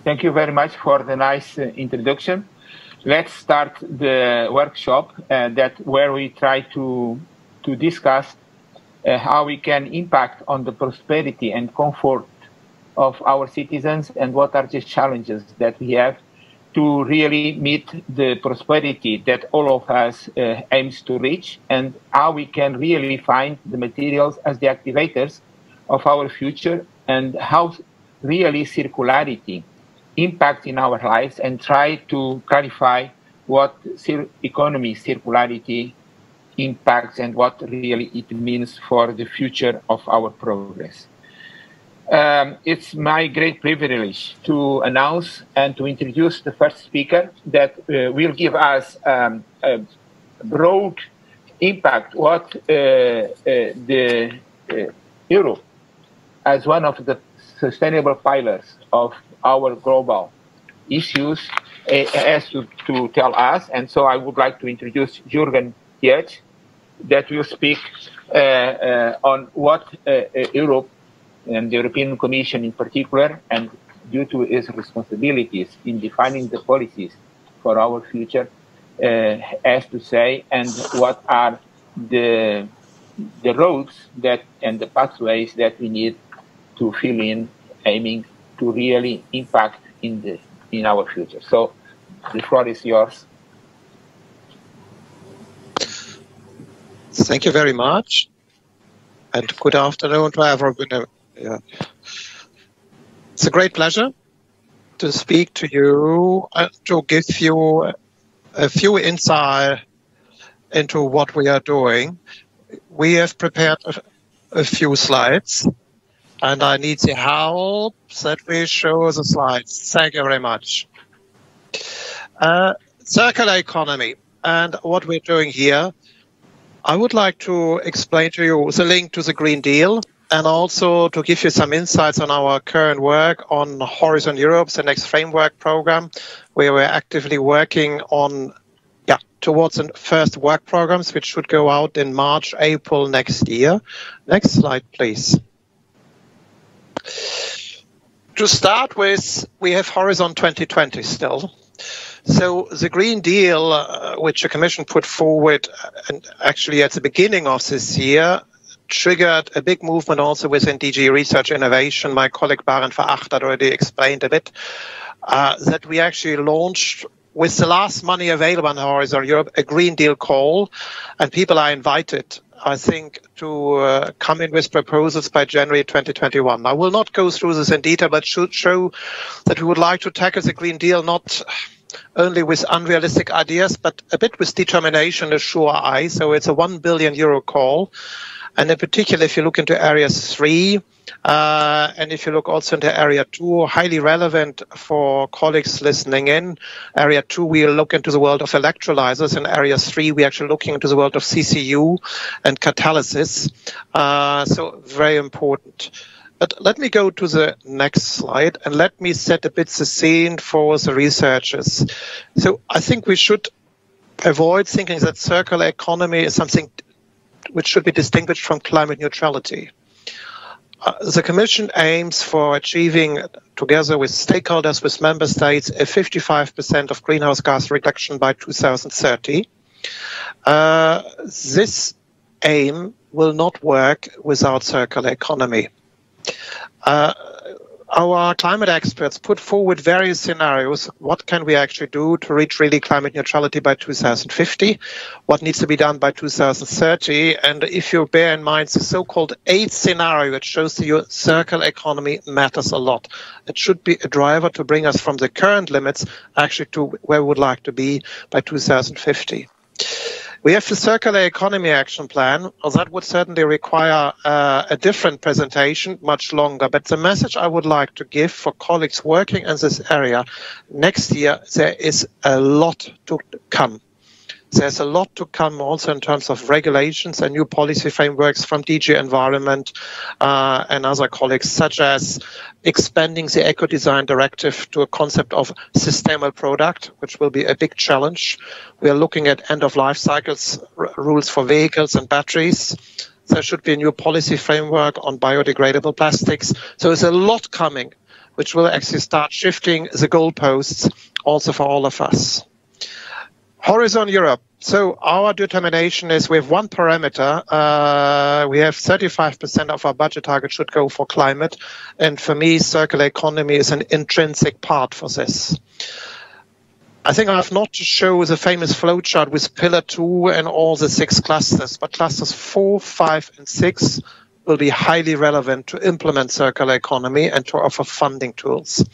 Thank you very much for the nice introduction. Let's start the workshop where we try to discuss how we can impact on the prosperity and comfort of our citizens and what are the challenges that we have to really meet the prosperity that all of us aims to reach, and how we can really find the materials as the activators of our future, and how really circularity impacts in our lives, and try to clarify what economy circularity impacts and what really it means for the future of our progress. It's my great privilege to announce and to introduce the first speaker that will give us a broad impact what the Europe as one of the sustainable pillars of our global issues has to tell us. And so I would like to introduce Jürgen Tiedje, that will speak on what Europe and the European Commission in particular, and due to its responsibilities in defining the policies for our future, has to say, and what are the roads that and the pathways that we need to fill in, aiming to really impact in our future. So the floor is yours. Thank you very much, and good afternoon to everyone. Yeah. It's a great pleasure to speak to you and to give you a few insight into what we are doing. We have prepared a few slides, and I need the help that we show the slides. Thank you very much. Circular economy and what we're doing here. I would like to explain to you the link to the Green Deal, and also to give you some insights on our current work on Horizon Europe, the next framework program, where we're actively working on towards the first work programs, which should go out in March, April next year. Next slide, please. To start with, we have Horizon 2020 still. So the Green Deal, which the Commission put forward, and actually at the beginning of this year, triggered a big movement also within DG Research Innovation. My colleague Barend Veracht already explained a bit, that we actually launched, with the last money available in Horizon Europe, a Green Deal call, and people are invited, I think, to come in with proposals by January 2021. I will not go through this in detail, but should show that we would like to tackle the Green Deal not only with unrealistic ideas, but a bit with determination, a sure eye. So it's a €1 billion call. And in particular, if you look into Area 3, and if you look also into Area 2, highly relevant for colleagues listening in. Area 2, we look into the world of electrolyzers. In Area 3, we're actually looking into the world of CCU and catalysis. So very important. But let me go to the next slide, and let me set a bit the scene for the researchers. So I think we should avoid thinking that circular economy is something which should be distinguished from climate neutrality. The Commission aims for achieving, together with stakeholders, with member states, a 55% of greenhouse gas reduction by 2030. This aim will not work without circular economy. Our climate experts put forward various scenarios. What can we actually do to reach really climate neutrality by 2050? What needs to be done by 2030? And if you bear in mind the so-called 8th scenario, it shows that your circular economy matters a lot. It should be a driver to bring us from the current limits actually to where we would like to be by 2050. We have the Circular Economy Action Plan. Well, that would certainly require a different presentation, much longer. But the message I would like to give for colleagues working in this area, next year there is a lot to come. There's a lot to come also in terms of regulations and new policy frameworks from DG Environment and other colleagues, such as expanding the Eco-Design Directive to a concept of sustainable product, which will be a big challenge. We are looking at end-of-life cycles, rules for vehicles and batteries. There should be a new policy framework on biodegradable plastics. So there's a lot coming. which will actually start shifting the goalposts also for all of us. Horizon Europe. So our determination is we have one parameter. We have 35% of our budget target should go for climate. And for me, circular economy is an intrinsic part for this. I think I have not to show the famous flowchart with pillar 2 and all the 6 clusters, but clusters 4, 5, and 6 will be highly relevant to implement circular economy and to offer funding tools.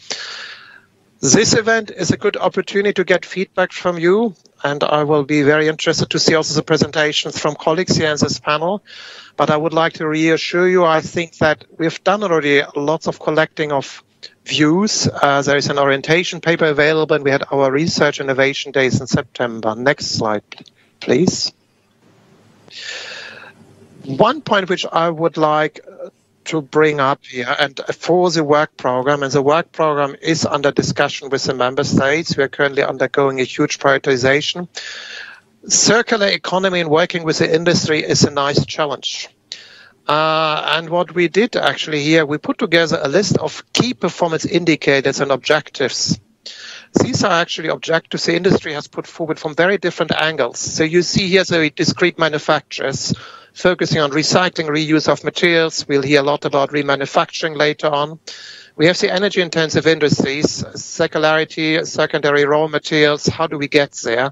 This event is a good opportunity to get feedback from you, and I will be very interested to see also the presentations from colleagues here in this panel. But I would like to reassure you, I think that we've done already lots of collecting of views. There is an orientation paper available, and we had our research innovation days in September. Next slide, please. One point which I would like to bring up here, and for the work program, and the work program is under discussion with the member states. We are currently undergoing a huge prioritization. Circular economy and working with the industry is a nice challenge. And what we did actually here, we put together a list of key performance indicators and objectives. These are actually objectives the industry has put forward from very different angles. So you see here the discrete manufacturers focusing on recycling, reuse of materials. We'll hear a lot about remanufacturing later on. We have the energy-intensive industries, circularity, secondary raw materials. How do we get there?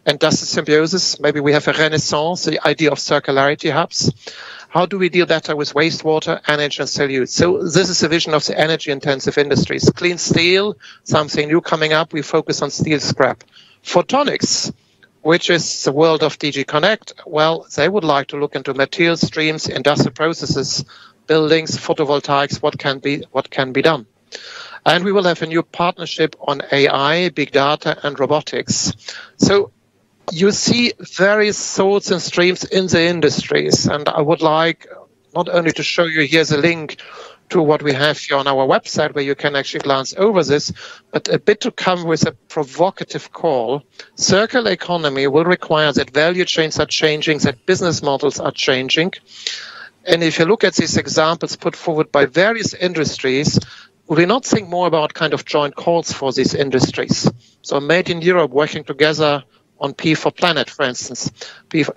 And dust symbiosis. Maybe we have a renaissance, the idea of circularity hubs. How do we deal better with wastewater, energy, and solute? So this is the vision of the energy-intensive industries. Clean steel, something new coming up. We focus on steel scrap. Photonics, which is the world of DG Connect. Well, they would like to look into material streams, industrial processes, buildings, photovoltaics, what can be done. And we will have a new partnership on AI, big data, and robotics. So you see various thoughts and streams in the industries, and I would like not only to show you here's a link to what we have here on our website where you can actually glance over this, but a bit to come with a provocative call. Circular economy will require that value chains are changing, that business models are changing. And if you look at these examples put forward by various industries, will we not think more about kind of joint calls for these industries? So Made in Europe working together on P for Planet, for instance. This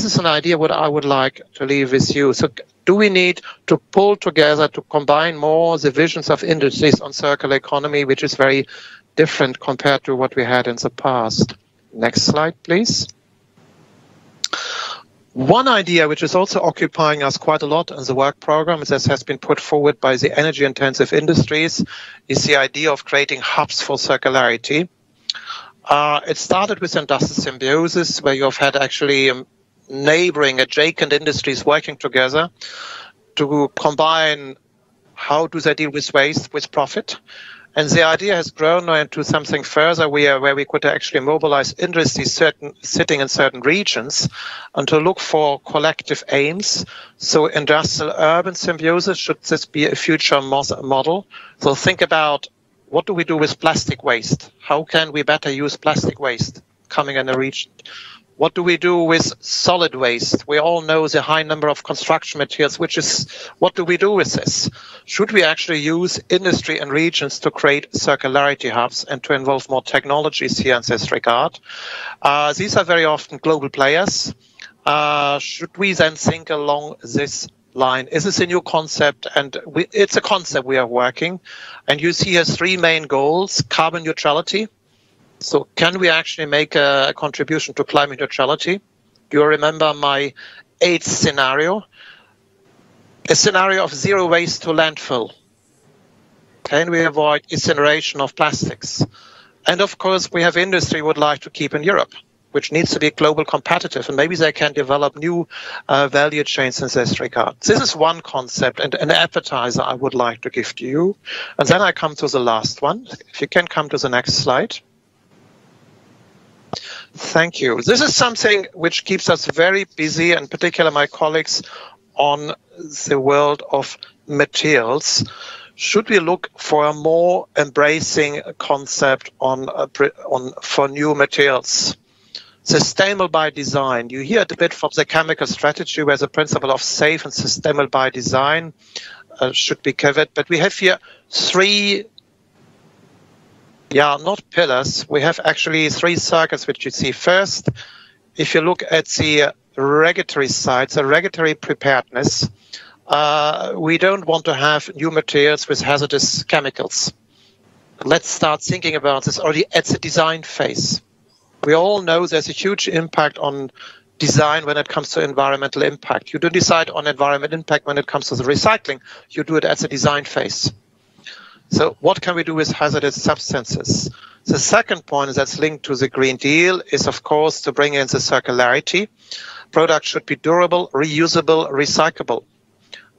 is an idea what I would like to leave with you. So do we need to pull together to combine more the visions of industries on circular economy, which is very different compared to what we had in the past? Next slide, please. One idea which is also occupying us quite a lot in the work program, as has been put forward by the energy-intensive industries, is the idea of creating hubs for circularity. It started with industrial symbiosis, where you have had actually neighboring adjacent industries working together to combine how do they deal with waste with profit. And the idea has grown into something further where we could actually mobilize industries sitting in certain regions and to look for collective aims. So industrial-urban symbiosis, should this be a future model? So think about, what do we do with plastic waste? How can we better use plastic waste coming in a region? What do we do with solid waste? We all know the high number of construction materials, what do we do with this? Should we actually use industry and regions to create circularity hubs and to involve more technologies here in this regard? These are very often global players. Should we then think along this line? Is this a new concept? And it's a concept we are working. And you see here 3 main goals: carbon neutrality. So can we actually make a contribution to climate neutrality? Do you remember my 8th scenario? A scenario of zero waste to landfill. Can we avoid incineration of plastics? And of course, we have industry would like to keep in Europe, which needs to be global competitive, and maybe they can develop new value chains in this regard. This is one concept and an appetizer I would like to give to you. And then I come to the last one. If you can come to the next slide. Thank you. This is something which keeps us very busy, and particularly my colleagues, on the world of materials. Should we look for a more embracing concept for new materials? Sustainable by design. You hear it a bit from the chemical strategy, where the principle of safe and sustainable by design should be covered. But we have here three, not pillars. We have actually three circles which you see. First, if you look at the regulatory side, the regulatory preparedness, we don't want to have new materials with hazardous chemicals. Let's start thinking about this already at the design phase. We all know there's a huge impact on design when it comes to environmental impact. You don't decide on environmental impact when it comes to the recycling. You do it at the design phase. So what can we do with hazardous substances? The second point that's linked to the Green Deal is, of course, to bring in the circularity. Products should be durable, reusable, recyclable.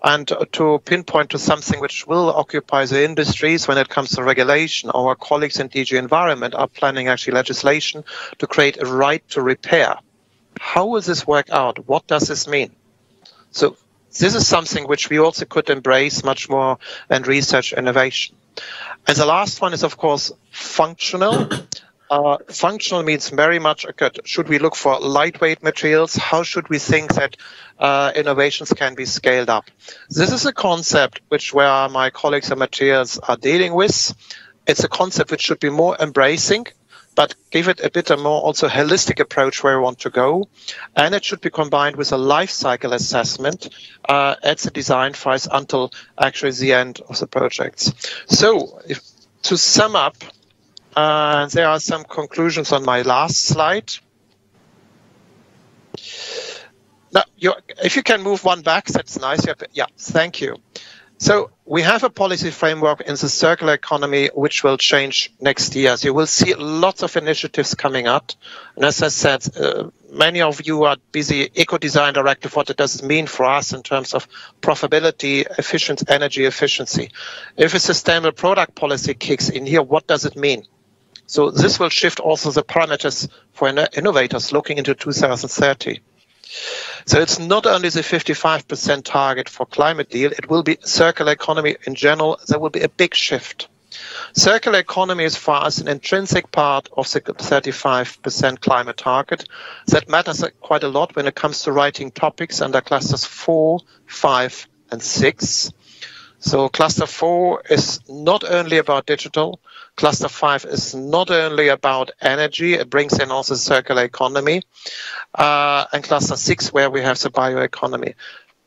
And to pinpoint to something which will occupy the industries when it comes to regulation, our colleagues in DG Environment are planning actually legislation to create a right to repair. How will this work out? What does this mean? So this is something which we also could embrace much more in research innovation. And the last one is, of course, functional. Functional means very much, should we look for lightweight materials? How should we think that innovations can be scaled up? This is a concept where my colleagues in materials are dealing with. It's a concept which should be more embracing, but give it a bit more also holistic approach where we want to go. And it should be combined with a life cycle assessment at the design phase until actually the end of the projects. So to sum up, there are some conclusions on my last slide. Now, if you can move one back, that's nice. Yeah, thank you. So we have a policy framework in the circular economy which will change next year. So you will see lots of initiatives coming up. And as I said, many of you are busy eco-design directive. What does it mean for us in terms of profitability, energy efficiency? If a sustainable product policy kicks in here, what does it mean? So this will shift also the parameters for innovators looking into 2030. So it's not only the 55% target for climate deal, it will be circular economy in general. There will be a big shift. Circular economy is for us an intrinsic part of the 35% climate target. That matters quite a lot when it comes to writing topics under clusters 4, 5, and 6. So cluster 4 is not only about digital. Cluster 5 is not only about energy, it brings in also circular economy. And cluster 6, where we have the bioeconomy.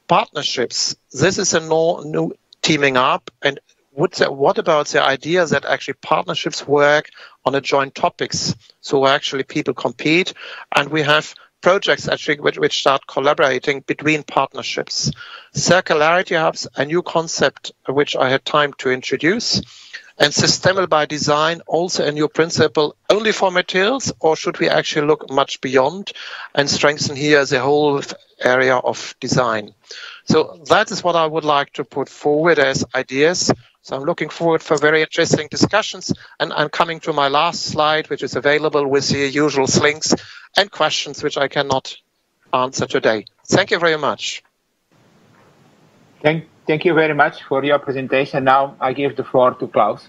Partnerships, this is a new teaming up. And what about the idea that actually partnerships work on a joint topics? So actually people compete, and we have projects actually which start collaborating between partnerships. Circularity hubs, a new concept which I had time to introduce. And sustainable by design, also a new principle only for materials, or should we actually look much beyond and strengthen here the whole area of design? So that is what I would like to put forward as ideas. So I'm looking forward for very interesting discussions. And I'm coming to my last slide, which is available with the usual links and questions which I cannot answer today. Thank you very much. Thank you very much for your presentation. Now I give the floor to Klaus.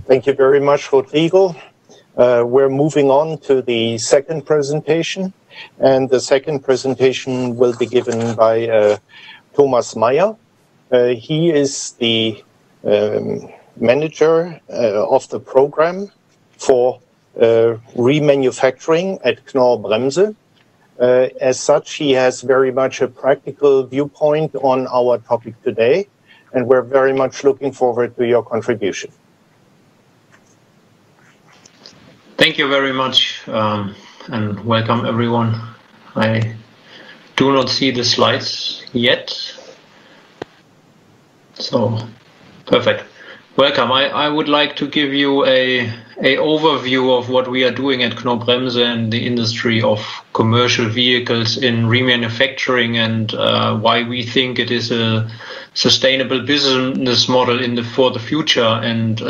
Thank you very much, Rodrigo. We're moving on to the second presentation, and the second presentation will be given by Thomas Meyer. He is the manager of the program for remanufacturing at Knorr-Bremse. As such, he has very much a practical viewpoint on our topic today, and we're very much looking forward to your contribution. Thank you very much, and welcome everyone. I do not see the slides yet. So, perfect. Welcome. I would like to give you a overview of what we are doing at Knorr-Bremse and the industry of commercial vehicles in remanufacturing, and why we think it is a sustainable business model for the future, and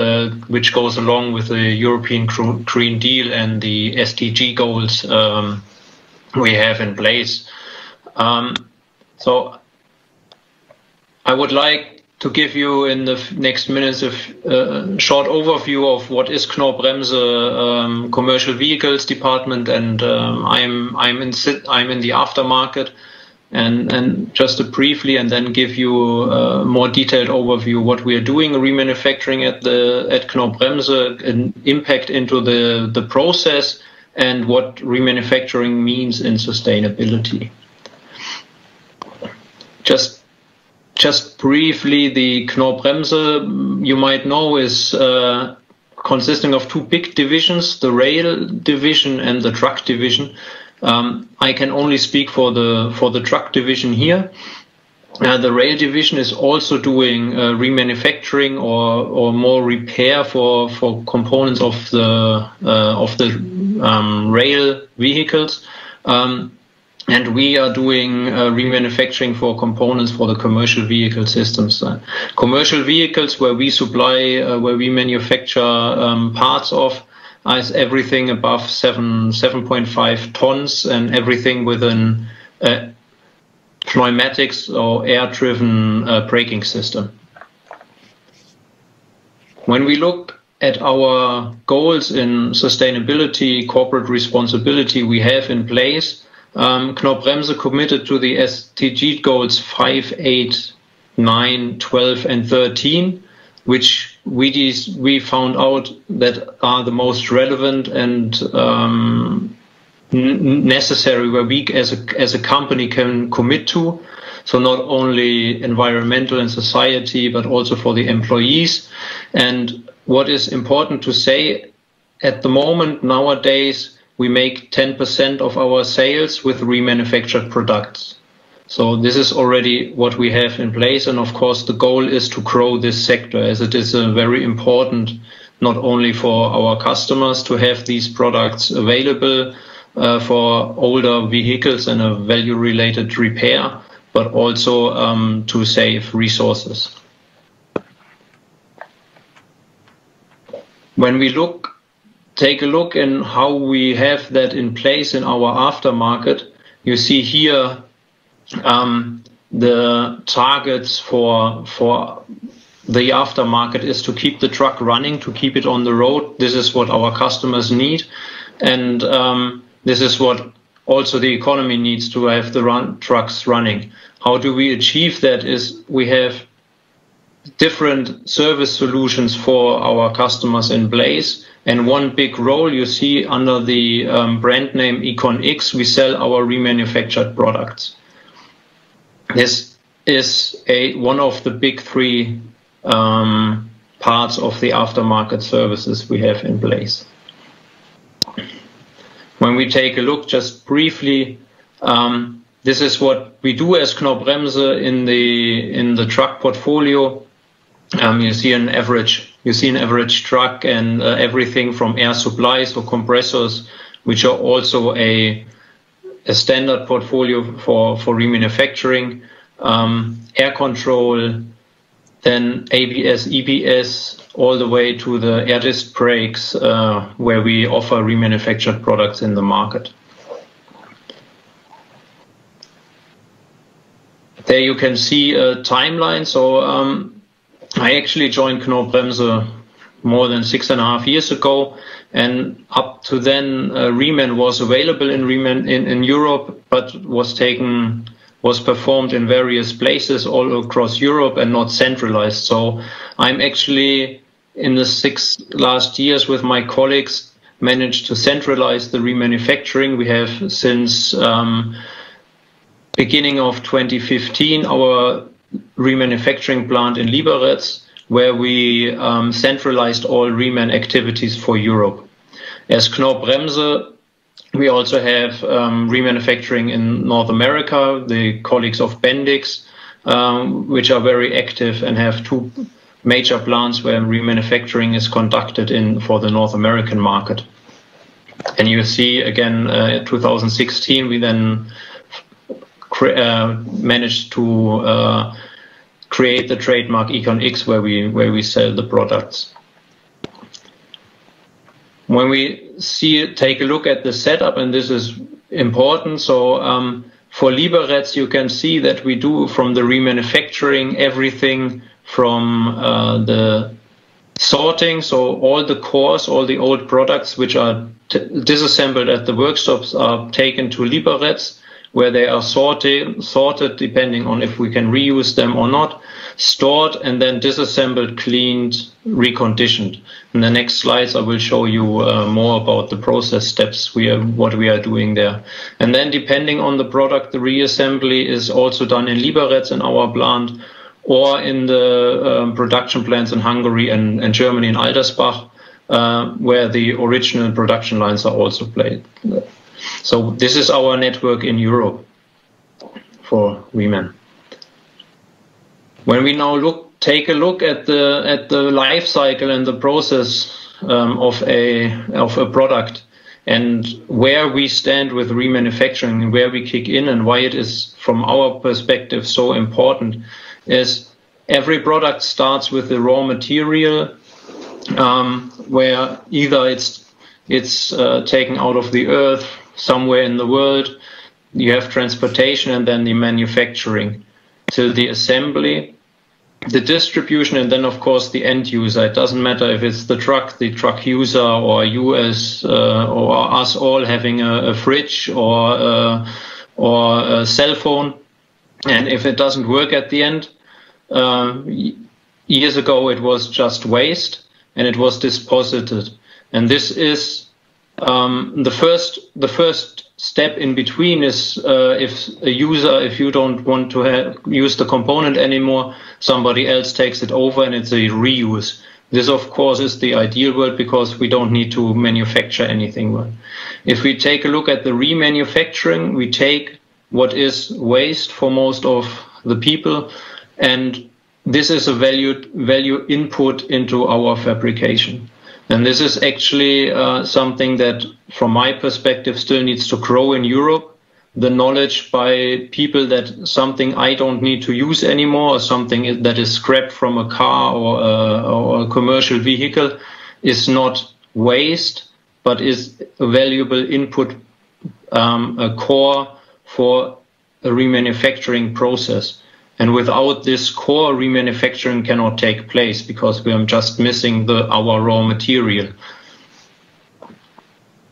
which goes along with the European Green Deal and the SDG goals we have in place. So I would like to give you in the next minutes a short overview of what is Knorr-Bremse commercial vehicles department, and I'm in the aftermarket, and just briefly, and then give you a more detailed overview what we are doing remanufacturing at Knorr-Bremse, an impact into the process, and what remanufacturing means in sustainability. Just briefly, the Knorr-Bremse, you might know, is consisting of two big divisions, the rail division and the truck division. I can only speak for the truck division here. The rail division is also doing remanufacturing or more repair for components of the rail vehicles. And we are doing remanufacturing for components for the commercial vehicle systems. Commercial vehicles where we supply, where we manufacture parts of, is everything above 7.5 tons and everything within pneumatics or air-driven braking system. When we look at our goals in sustainability, corporate responsibility we have in place, Knorr-Bremse committed to the SDG goals 5, 8, 9, 12 and 13, which we found out that are the most relevant and necessary, where we as a company can commit to. So not only environmental and society, but also for the employees. And what is important to say, at the moment nowadays, we make 10% of our sales with remanufactured products. So this is already what we have in place. And of course, the goal is to grow this sector, as it is very important, not only for our customers to have these products available for older vehicles and a value-related repair, but also to save resources. When we take a look in how we have that in place in our aftermarket, you see here the targets for the aftermarket is to keep the truck running, to keep it on the road. This is what our customers need, and this is what also the economy needs, to have the trucks running. How do we achieve that? Is we have different service solutions for our customers in place. And one big role you see under the brand name EconX, we sell our remanufactured products. This is one of the big three parts of the aftermarket services we have in place. When we take a look just briefly, this is what we do as Knorr-Bremse in the truck portfolio. You see an average truck and everything from air supplies or compressors, which are also a standard portfolio for remanufacturing, air control, then ABS, EBS, all the way to the air disc brakes, where we offer remanufactured products in the market. There you can see a timeline. So I actually joined Knorr-Bremse more than 6.5 years ago, and up to then Reman was available in Europe, but was performed in various places all across Europe and not centralized. So I'm actually, in the 6 last years with my colleagues, managed to centralize the remanufacturing. We have since beginning of 2015 our remanufacturing plant in Liberec, where we centralized all reman activities for Europe. As Knorr-Bremse, we also have remanufacturing in North America, the colleagues of Bendix, which are very active and have 2 major plants where remanufacturing is conducted for the North American market. And you see again, in 2016, we then managed to create the trademark EconX, where we sell the products. When we take a look at the setup, and this is important, so for Liberec, you can see that we do from the remanufacturing everything from the sorting, so all the cores, all the old products which are disassembled at the workshops are taken to Liberec, where they are sorted depending on if we can reuse them or not, stored, and then disassembled, cleaned, reconditioned. In the next slides, I will show you more about the process steps, what we are doing there. And then depending on the product, the reassembly is also done in Liberec in our plant, or in the production plants in Hungary and Germany in Aldersbach, where the original production lines are also placed. So this is our network in Europe for Reman. When we now take a look at the life cycle and the process of a product, and where we stand with remanufacturing and where we kick in and why it is from our perspective so important, is every product starts with the raw material, where either it's taken out of the earth somewhere in the world, you have transportation, and then the manufacturing to the assembly, the distribution, and then of course the end user. It doesn't matter if it's the truck user, or you as or us all having a fridge or a cell phone, and if it doesn't work at the end, years ago it was just waste and it was disposited. And this is the first step in between is if you don't want to use the component anymore, somebody else takes it over and it's a reuse. This of course is the ideal world because we don't need to manufacture anything. If we take a look at the remanufacturing, we take what is waste for most of the people, and this is a value input into our fabrication. And this is actually something that, from my perspective, still needs to grow in Europe. The knowledge by people that something I don't need to use anymore, or something that is scrapped from a car or a commercial vehicle, is not waste, but is a valuable input, a core for a remanufacturing process. And without this core, remanufacturing cannot take place because we are just missing our raw material.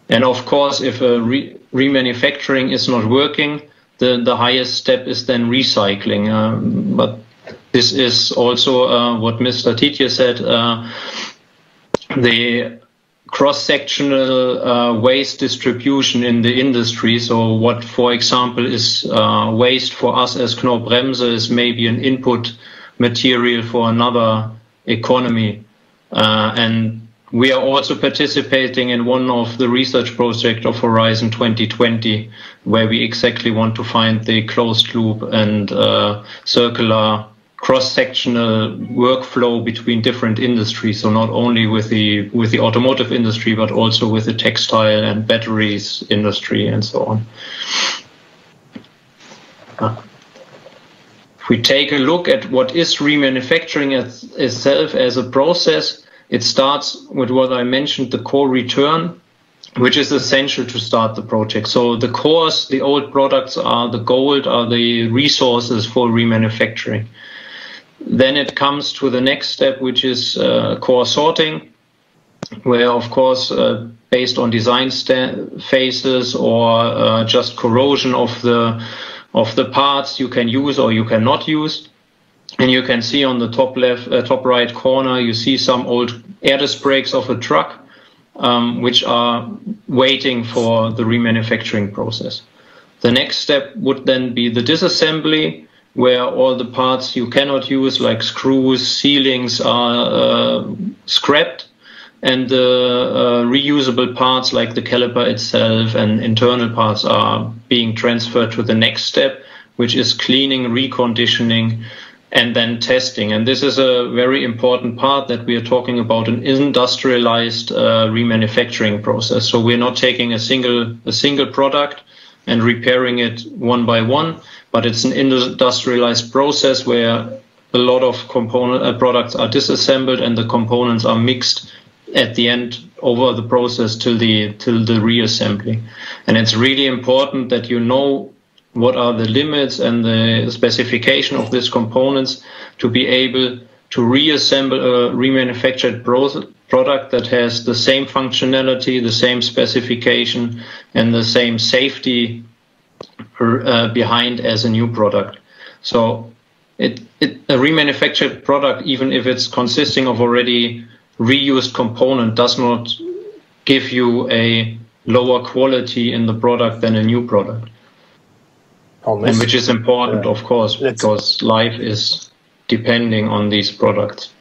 And of course, if remanufacturing is not working, the highest step is then recycling. But this is also what Mr. Tiedje said, the cross-sectional waste distribution in the industry. So what, for example, is waste for us as Knorr-Bremse is maybe an input material for another economy. And we are also participating in one of the research projects of Horizon 2020, where we exactly want to find the closed loop and circular cross-sectional workflow between different industries. So not only with the automotive industry, but also with the textile and batteries industry and so on. If we take a look at what is remanufacturing itself as a process, it starts with what I mentioned, the core return, which is essential to start the project. So the cores, the old products are the gold, are the resources for remanufacturing. Then it comes to the next step, which is core sorting, where, of course, based on design phases or just corrosion of the parts, you can use or you cannot use. And you can see on the top left, top right corner, you see some old air disc brakes of a truck, which are waiting for the remanufacturing process. The next step would then be the disassembly, where all the parts you cannot use, like screws, sealings, are scrapped, and the reusable parts, like the caliper itself and internal parts, are being transferred to the next step, which is cleaning, reconditioning, and then testing. And this is a very important part that we are talking about, an industrialized remanufacturing process. So we're not taking a single product and repairing it one by one, but it's an industrialized process where a lot of products are disassembled and the components are mixed at the end over the process till the reassembly. And it's really important that you know what are the limits and the specification of these components to be able to reassemble a remanufactured product that has the same functionality, the same specification, and the same safety behind as a new product. So a remanufactured product, even if it's consisting of already reused component, does not give you a lower quality in the product than a new product. And which is important, of course, because life is depending on these products.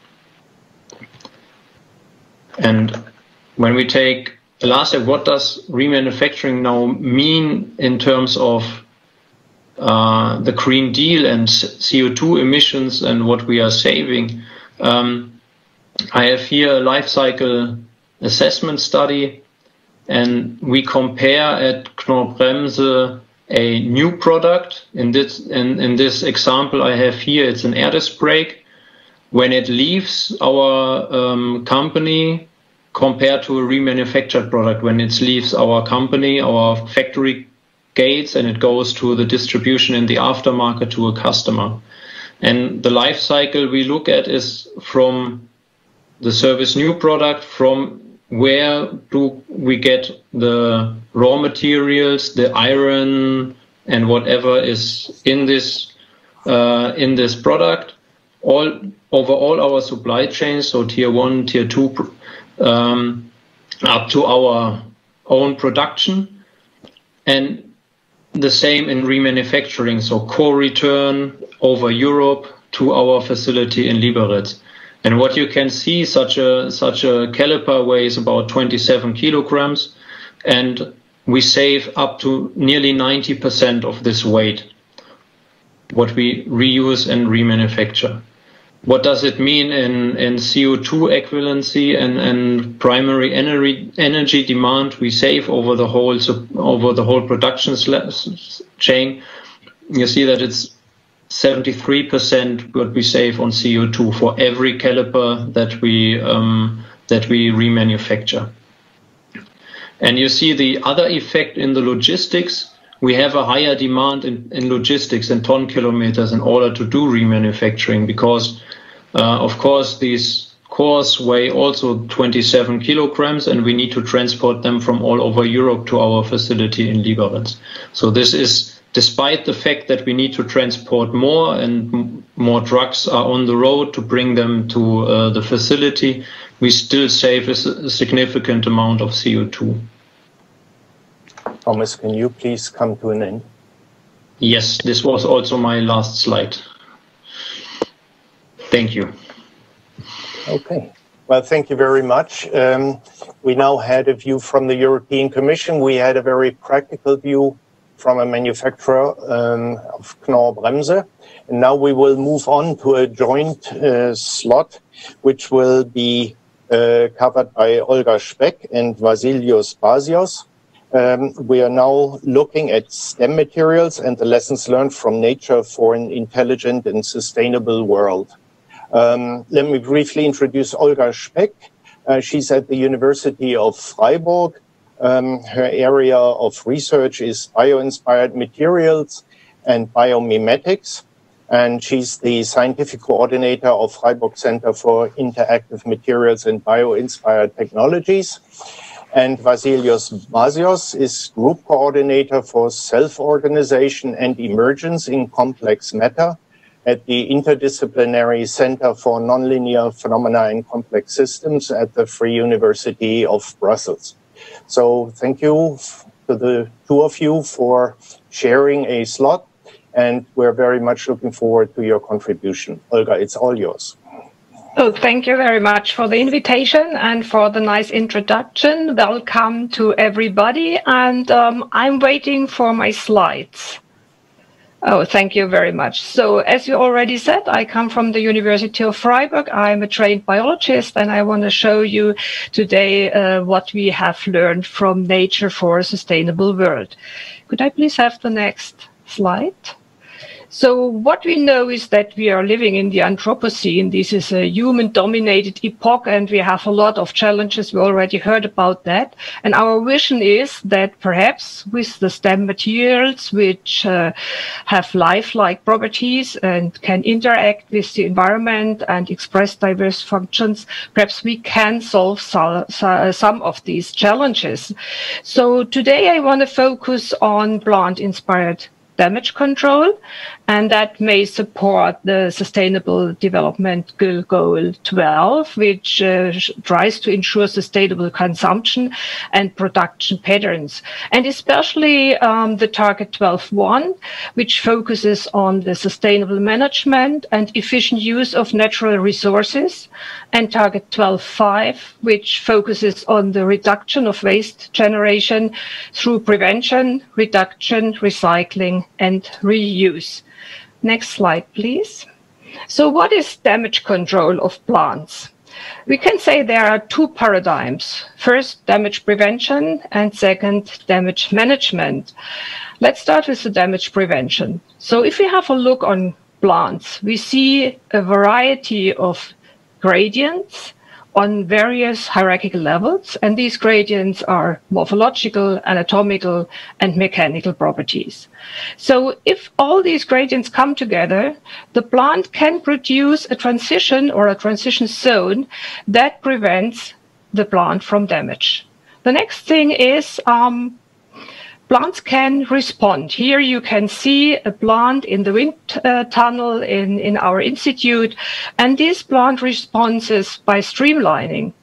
And when we take the last step, what does remanufacturing now mean in terms of the Green Deal and CO2 emissions and what we are saving? I have here a life cycle assessment study, and we compare at Knorr-Bremse a new product. In this example I have here, it's an air disc brake. When it leaves our company compared to a remanufactured product, when it leaves our company, our factory gates, and it goes to the distribution in the aftermarket to a customer. And the life cycle we look at is from the service new product, from where do we get the raw materials, the iron and whatever is in this product, over all our supply chains, so tier 1, tier 2, up to our own production. And the same in remanufacturing, so core return over Europe to our facility in Liberec. And what you can see, such a caliper weighs about 27 kilograms, and we save up to nearly 90% of this weight, what we reuse and remanufacture. What does it mean in CO2 equivalency and primary energy demand we save over the whole production chain? You see that it's 73% what we save on CO2 for every caliper that we remanufacture. And you see the other effect in the logistics. We have a higher demand in logistics and ton kilometers in order to do remanufacturing, because of course these cores weigh also 27 kilograms, and we need to transport them from all over Europe to our facility in Liberec. So this is despite the fact that we need to transport more and more trucks are on the road to bring them to the facility, we still save a significant amount of CO2. Thomas, can you please come to an end? Yes, this was also my last slide. Thank you. Okay. Well, thank you very much. We now had a view from the European Commission. We had a very practical view from a manufacturer of Knorr-Bremse. And now we will move on to a joint slot, which will be covered by Olga Speck and Vasilios Basios. We are now looking at STEM materials and the lessons learned from nature for an intelligent and sustainable world. Let me briefly introduce Olga Speck. She's at the University of Freiburg. Her area of research is bio-inspired materials and biomimetics, and she's the scientific coordinator of Freiburg Center for Interactive Materials and Bio-Inspired Technologies. And Vasilios Basios is group coordinator for self-organization and emergence in complex matter at the Interdisciplinary Center for Nonlinear Phenomena and Complex Systems at the Free University of Brussels. So thank you to the two of you for sharing a slot, and we're very much looking forward to your contribution. Olga, it's all yours. Oh, thank you very much for the invitation and for the nice introduction. Welcome to everybody, and I'm waiting for my slides. Oh, thank you very much. So, as you already said, I come from the University of Freiburg. I'm a trained biologist, and I want to show you today what we have learned from nature for a sustainable world. Could I please have the next slide? So what we know is that we are living in the Anthropocene. This is a human-dominated epoch, and we have a lot of challenges. We already heard about that. And our vision is that perhaps with the STEM materials, which have lifelike properties and can interact with the environment and express diverse functions, perhaps we can solve some of these challenges. So today I want to focus on plant-inspired damage control, and that may support the Sustainable Development Goal 12, which tries to ensure sustainable consumption and production patterns, and especially the Target 12.1, which focuses on the sustainable management and efficient use of natural resources, and Target 12.5, which focuses on the reduction of waste generation through prevention, reduction, recycling, and reuse. Next slide, please. So what is damage control of plants? We can say there are two paradigms. First, damage prevention, and second, damage management. Let's start with the damage prevention. So if we have a look on plants, we see a variety of gradients on various hierarchical levels, and these gradients are morphological, anatomical, and mechanical properties. So if all these gradients come together, the plant can produce a transition or a transition zone that prevents the plant from damage. The next thing is plants can respond. Here you can see a plant in the wind tunnel in our institute, and this plant responds by streamlining.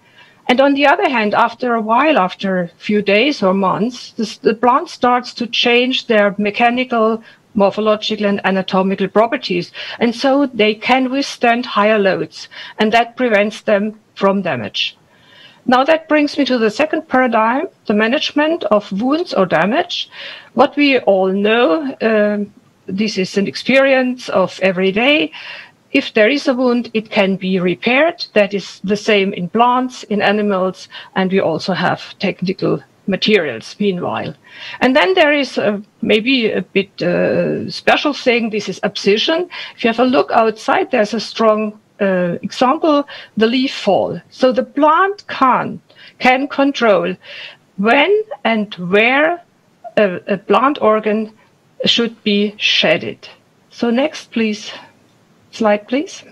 And on the other hand, after a while, after a few days or months, the plant starts to change their mechanical, morphological, and anatomical properties, and so they can withstand higher loads, and that prevents them from damage. Now that brings me to the second paradigm, the management of wounds or damage. What we all know, this is an experience of every day. If there is a wound, it can be repaired. That is the same in plants, in animals, and we also have technical materials meanwhile. And then there is maybe a bit special thing. This is abscission. If you have a look outside, there's a strong example, the leaf fall. So the plant can control when and where a plant organ should be shedded. So next, please. Slide, please.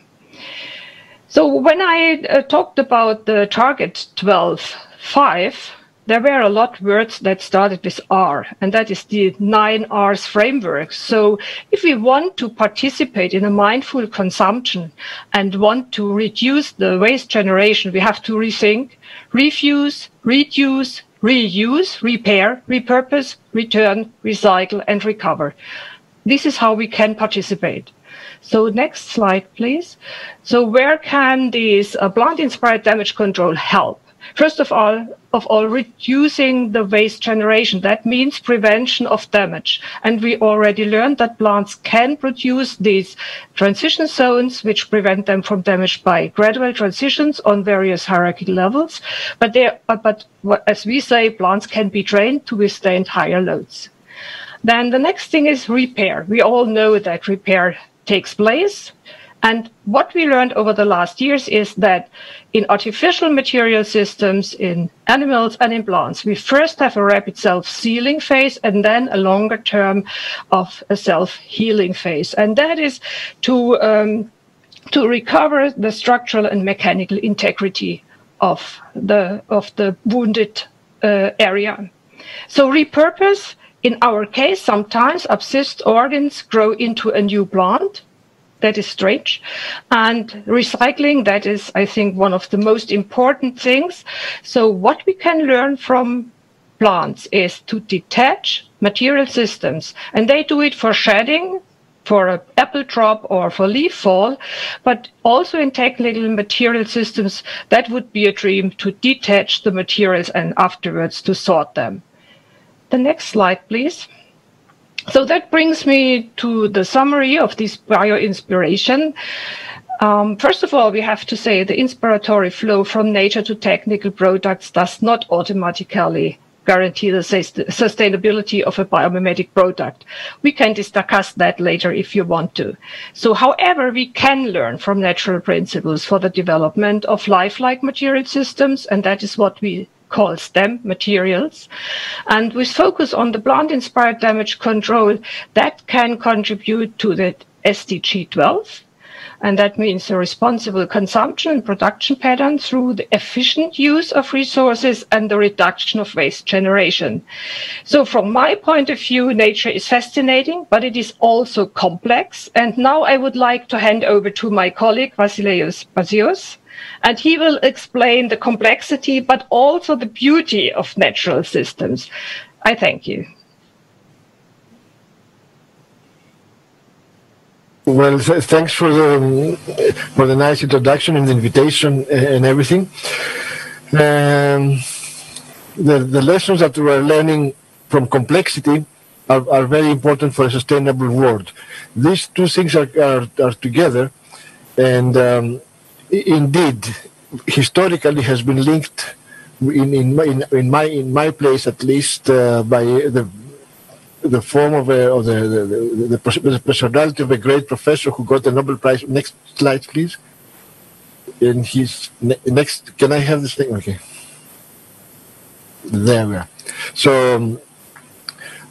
So when I talked about the Target 12.5, there were a lot of words that started with R, and that is the 9 R's framework. So if we want to participate in a mindful consumption and want to reduce the waste generation, we have to rethink, refuse, reduce, reuse, repair, repurpose, return, recycle, and recover. This is how we can participate. So next slide, please. So where can this plant-inspired damage control help? First of all, reducing the waste generation. That means prevention of damage. And we already learned that plants can produce these transition zones, which prevent them from damage by gradual transitions on various hierarchical levels. But as we say, plants can be trained to withstand higher loads. Then the next thing is repair. We all know that repair takes place. And what we learned over the last years is that in artificial material systems, in animals and in plants, we first have a rapid self-sealing phase and then a longer term of a self-healing phase. And that is to recover the structural and mechanical integrity of the wounded area. So repurpose, in our case, sometimes abscissed organs grow into a new plant. That is strange. And recycling, that is, I think, one of the most important things. So what we can learn from plants is to detach material systems. And they do it for shedding, for an apple drop, or for leaf fall. But also in technical material systems, that would be a dream, to detach the materials and afterwards to sort them. The next slide, please. So that brings me to the summary of this bio-inspiration. First of all, we have to say the inspiratory flow from nature to technical products does not automatically guarantee the sustainability of a biomimetic product. We can discuss that later if you want to. So, however, we can learn from natural principles for the development of lifelike material systems, and that is what we call STEM materials. And with focus on the plant-inspired damage control, that can contribute to the SDG 12. And that means a responsible consumption and production pattern through the efficient use of resources and the reduction of waste generation. So from my point of view, nature is fascinating, but it is also complex. And now I would like to hand over to my colleague, Vasileios Bazios, and he will explain the complexity, but also the beauty of natural systems. I thank you. Well, thanks for the nice introduction and the invitation and everything. The lessons that we are learning from complexity are very important for a sustainable world. These two things are together, and indeed, historically has been linked in my place at least by the form of the personality of a great professor who got the Nobel Prize. Next slide, please. And he's next. Can I have this thing? Okay. There we are. So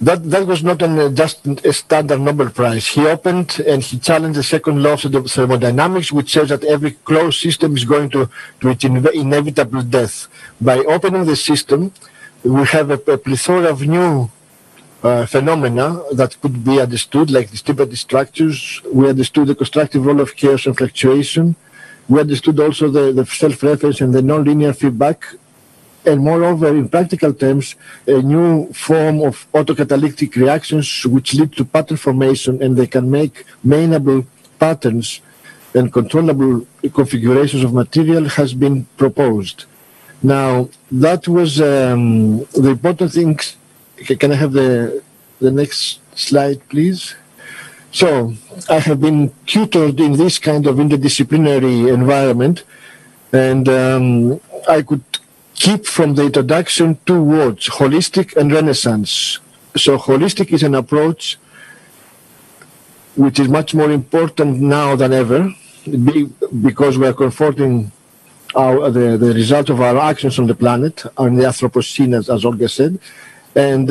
that was not just a standard Nobel Prize. He opened and he challenged the second law of thermodynamics, which says that every closed system is going to its inevitable death. By opening the system, we have a plethora of new phenomena that could be understood, like distributed structures. We understood the constructive role of chaos and fluctuation. We understood also the self-reference and the nonlinear feedback. And moreover, in practical terms, a new form of autocatalytic reactions which lead to pattern formation, and they can make mainable patterns and controllable configurations of material has been proposed. Now, that was the important things. Can I have the next slide, please? So, I have been tutored in this kind of interdisciplinary environment, and I could keep from the introduction two words, holistic and renaissance. So, holistic is an approach which is much more important now than ever, because we are confronting the result of our actions on the planet, on the Anthropocene, as Olga said. And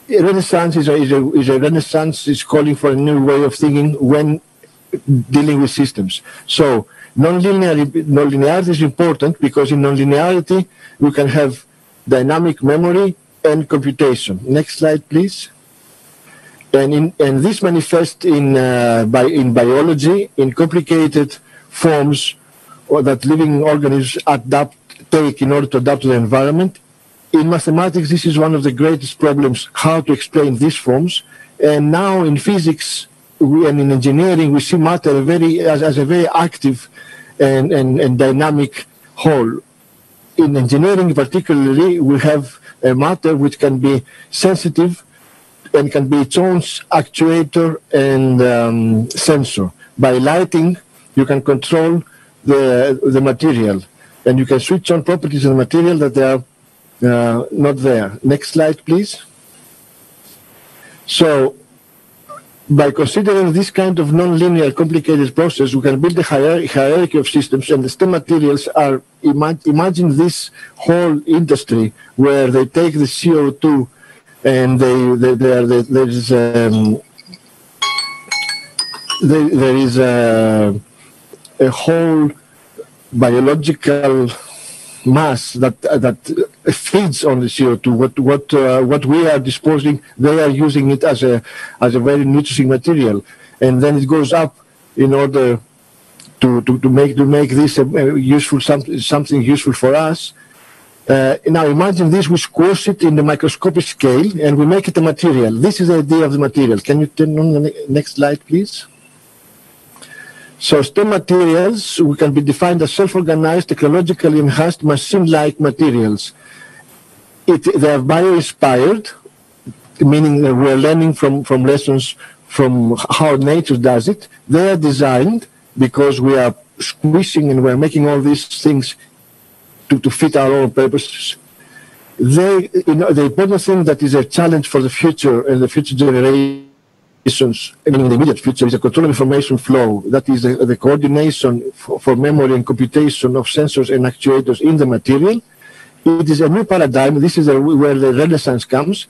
Renaissance is a Renaissance is calling for a new way of thinking when dealing with systems. So nonlinearity is important because in nonlinearity we can have dynamic memory and computation. Next slide, please. And this manifests in biology in complicated forms or that living organisms take in order to adapt to the environment. In mathematics, this is one of the greatest problems, how to explain these forms. And now in physics and in engineering, we see matter as a very active and dynamic whole. In engineering particularly, we have a matter which can be sensitive and can be its own actuator and sensor. By lighting, you can control the material, and you can switch on properties of the material that they are not there. Next slide, please. So, by considering this kind of non-linear complicated process, we can build a hierarchy of systems, and the STEM materials are, imagine this whole industry where they take the CO2 and there is a whole biological mass that feeds on the CO2. What we are disposing, they are using it as a very nutritious material, and then it goes up in order to make this useful, something useful for us. Now imagine this, we squash it in the microscopic scale and we make it a material. This is the idea of the material. Can you turn on the next slide, please? So STEM materials can be defined as self-organized, technologically enhanced, machine-like materials. They are bio-inspired, meaning that we're learning from lessons from how nature does it. They are designed because we are squishing and we're making all these things to fit our own purposes. the important thing that is a challenge for the future and the future generations, and in the immediate future, is a control of information flow. That is the coordination for memory and computation of sensors and actuators in the material. It is a new paradigm. This is where the renaissance comes.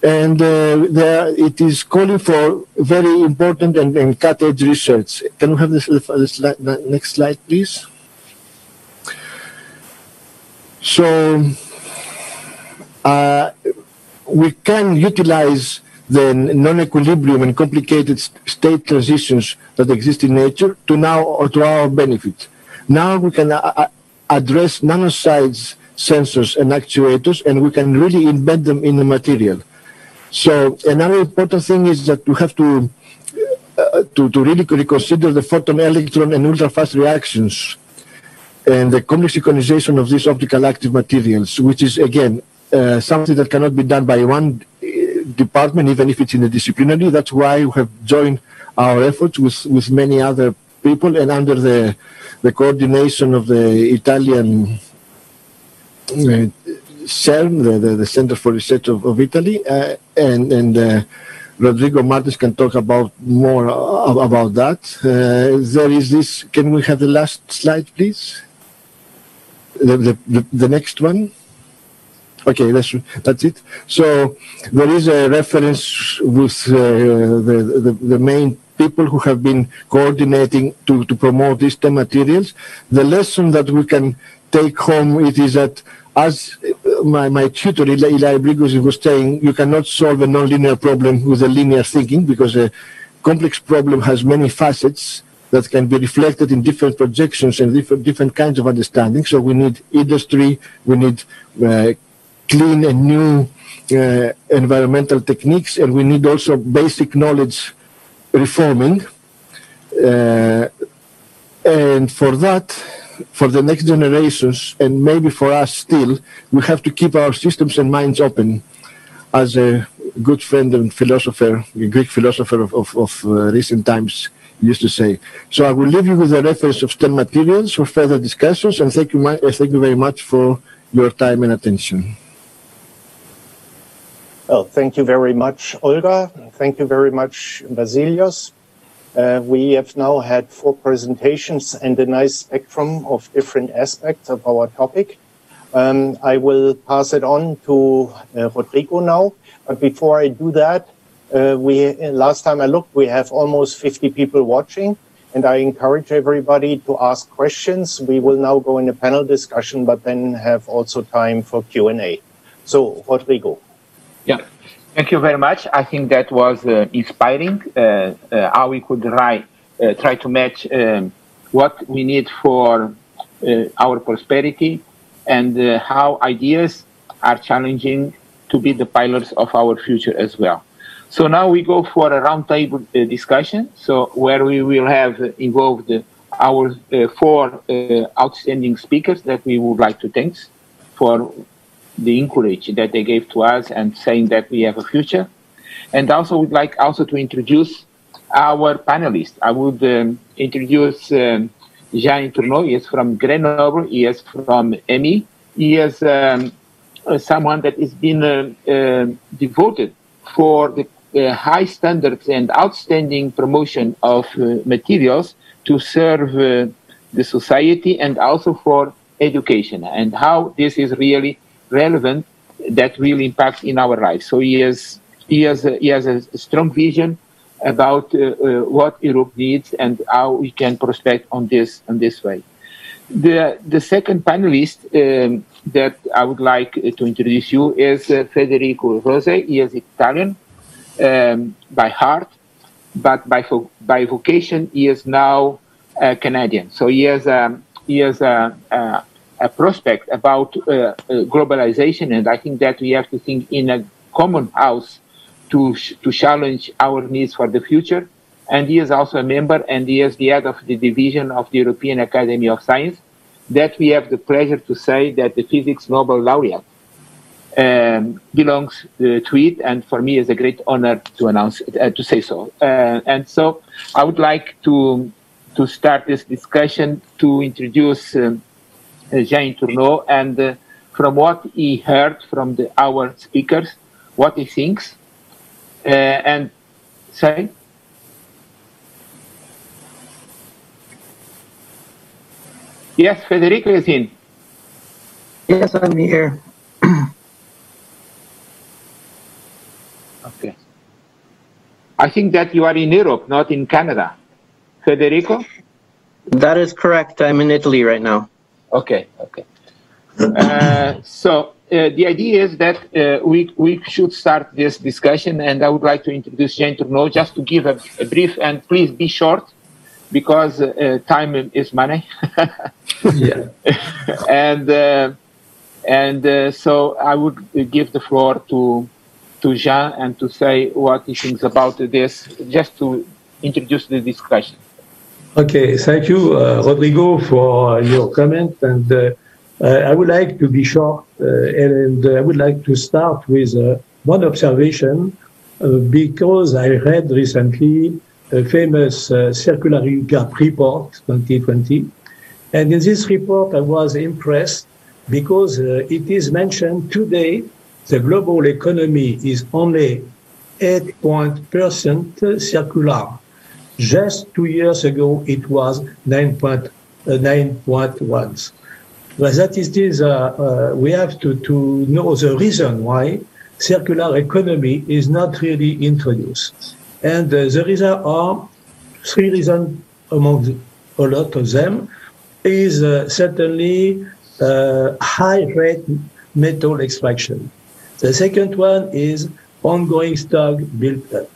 And it is calling for very important and cutting-edge research. Can we have the next slide, please? So we can utilize the non-equilibrium and complicated state transitions that exist in nature to our benefit. Now we can address nanosize sensors and actuators, and we can really embed them in the material. So another important thing is that we have to really reconsider the photon, electron, and ultra-fast reactions and the complex synchronization of these optical active materials, which is, again, something that cannot be done by one department, even if it's interdisciplinary. That's why we have joined our efforts with many other people, and under the coordination of the Italian CERN, the Center for Research of Italy, and Rodrigo Martins can talk more about that. There is this. Can we have the last slide, please? The next one. Okay, that's it. So there is a reference with the main people who have been coordinating to promote these 10 materials. The lesson that we can take home is that, as my tutor, Eli Briggs, was saying, you cannot solve a nonlinear problem with a linear thinking, because a complex problem has many facets that can be reflected in different projections and different kinds of understanding. So we need industry, we need clean and new environmental techniques, and we need also basic knowledge reforming. And for that, for the next generations, and maybe for us still, we have to keep our systems and minds open. As a good friend and philosopher, a Greek philosopher of recent times used to say. So I will leave you with a reference of STEM materials for further discussions, and thank you very much for your time and attention. Well, thank you very much, Olga. Thank you very much, Vasilios. We have now had 4 presentations and a nice spectrum of different aspects of our topic. I will pass it on to Rodrigo now. But before I do that, last time I looked, we have almost 50 people watching, and I encourage everybody to ask questions. We will now go in a panel discussion, but then have also time for Q&A. So, Rodrigo. Yeah. Thank you very much. I think that was inspiring, how we could try to match what we need for our prosperity, and how ideas are challenging to be the pillars of our future as well. So now we go for a roundtable discussion, so where we will have involved our 4 outstanding speakers that we would like to thank for the encourage that they gave to us and saying that we have a future. And also would like also to introduce our panelists. I would introduce Jean Tourneau. He is from Grenoble. He is from EMI. He is someone that has been devoted for the high standards and outstanding promotion of materials to serve the society, and also for education, and how this is really relevant, that will impact in our lives. So he has a strong vision about what Europe needs and how we can prospect on this way. The second panelist that I would like to introduce you is Federico Rose. He is Italian by heart, but by vocation he is now Canadian. So he has a prospect about globalization, and I think that we have to think in a common house to challenge our needs for the future. And he is also a member, and he is the head of the division of the European Academy of Science, that we have the pleasure to say that the Physics Nobel laureate belongs to it, and for me it's a great honor to announce to say so. And so I would like to start this discussion to introduce Jean Tourneau, and from what he heard from our speakers, what he thinks, and say. Yes, Federico is in. Yes, I'm here. Okay. I think that you are in Europe, not in Canada. Federico? That is correct. I'm in Italy right now. Okay, okay. So the idea is that we should start this discussion, and I would like to introduce Jean Tourneau just to give a brief, and please be short, because time is money. Yeah. and so I would give the floor to Jean and to say what he thinks about this, just to introduce the discussion. Okay, thank you, Rodrigo, for your comment. And I would like to be short, and I would like to start with one observation, because I read recently a famous Circularity Gap report 2020. And in this report, I was impressed because it is mentioned today the global economy is only 8% circular. Just 2 years ago, it was 9.1. Well, that is this, we have to know the reason why circular economy is not really introduced. And the reason are 3 reasons among a lot of them is certainly high rate metal extraction. The second one is ongoing stock built up.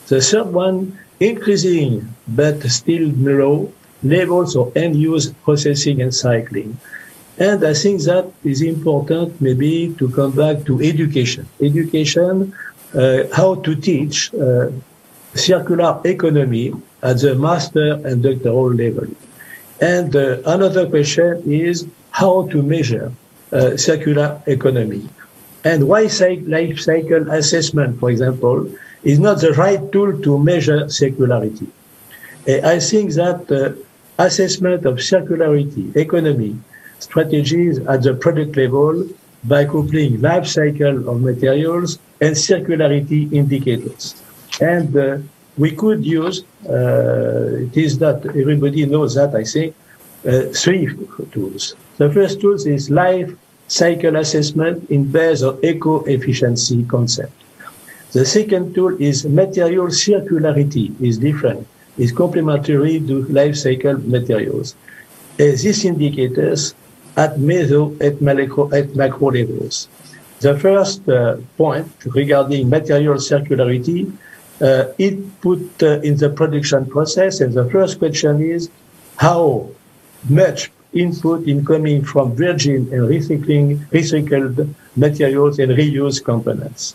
The third one, increasing but still low levels of end-use processing and cycling. And I think that is important maybe to come back to education. Education, how to teach circular economy at the master and doctoral level. And another question is how to measure circular economy. And why life cycle assessment, for example, is not the right tool to measure circularity. I think that assessment of circularity economy strategies at the product level by coupling life cycle of materials and circularity indicators. And we could use, it is that everybody knows that, I think, 3 tools. The first tool is life cycle assessment in base of eco-efficiency concept. The second tool is material circularity, is different, is complementary to life cycle materials. These indicators at meso at macro levels. The first point regarding material circularity, it put in the production process, and the first question is how much input incoming from virgin and recycled materials and reused components.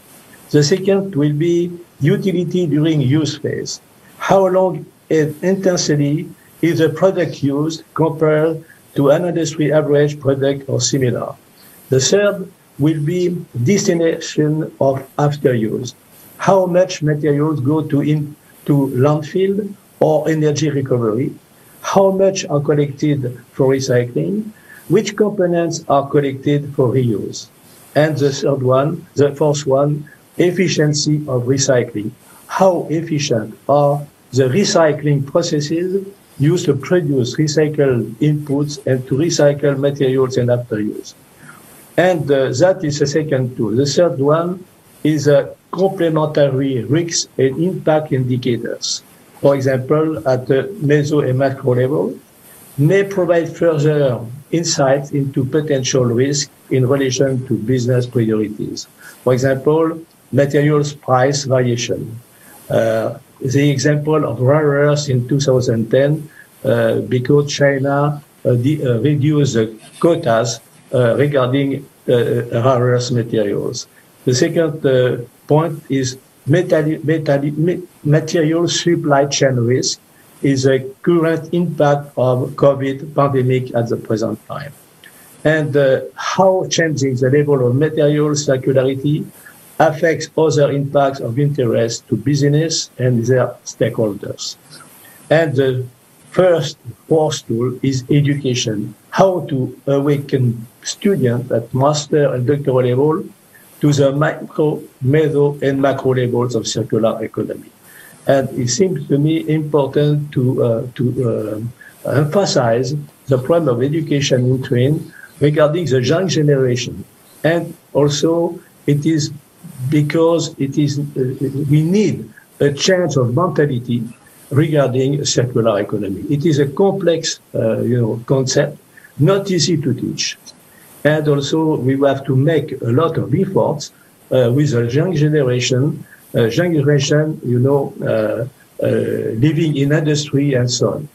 The second will be utility during use phase. How long and intensely is the product used compared to an industry average product or similar? The third will be destination of after use. How much materials go to landfill or energy recovery? How much are collected for recycling? Which components are collected for reuse? And the fourth one, efficiency of recycling. How efficient are the recycling processes used to produce recycled inputs and to recycle materials and after use? And that is the second tool. The third one is complementary risks and impact indicators. For example, at the meso and macro level, may provide further insights into potential risk in relation to business priorities. For example, materials price variation. The example of rare earths in 2010, because China reduced the quotas regarding rare earth materials. The second point is material supply chain risk is a current impact of COVID pandemic at the present time. And how changing the level of material circularity affects other impacts of interest to business and their stakeholders. And first tool is education, how to awaken students at master and doctoral level to the micro, meso, and macro levels of circular economy. And it seems to me important to emphasize the problem of education in train regarding the young generation. And also, it is because we need a change of mentality regarding circular economy. It is a complex, concept, not easy to teach. And also, we have to make a lot of efforts with the young generation, living in industry and so on.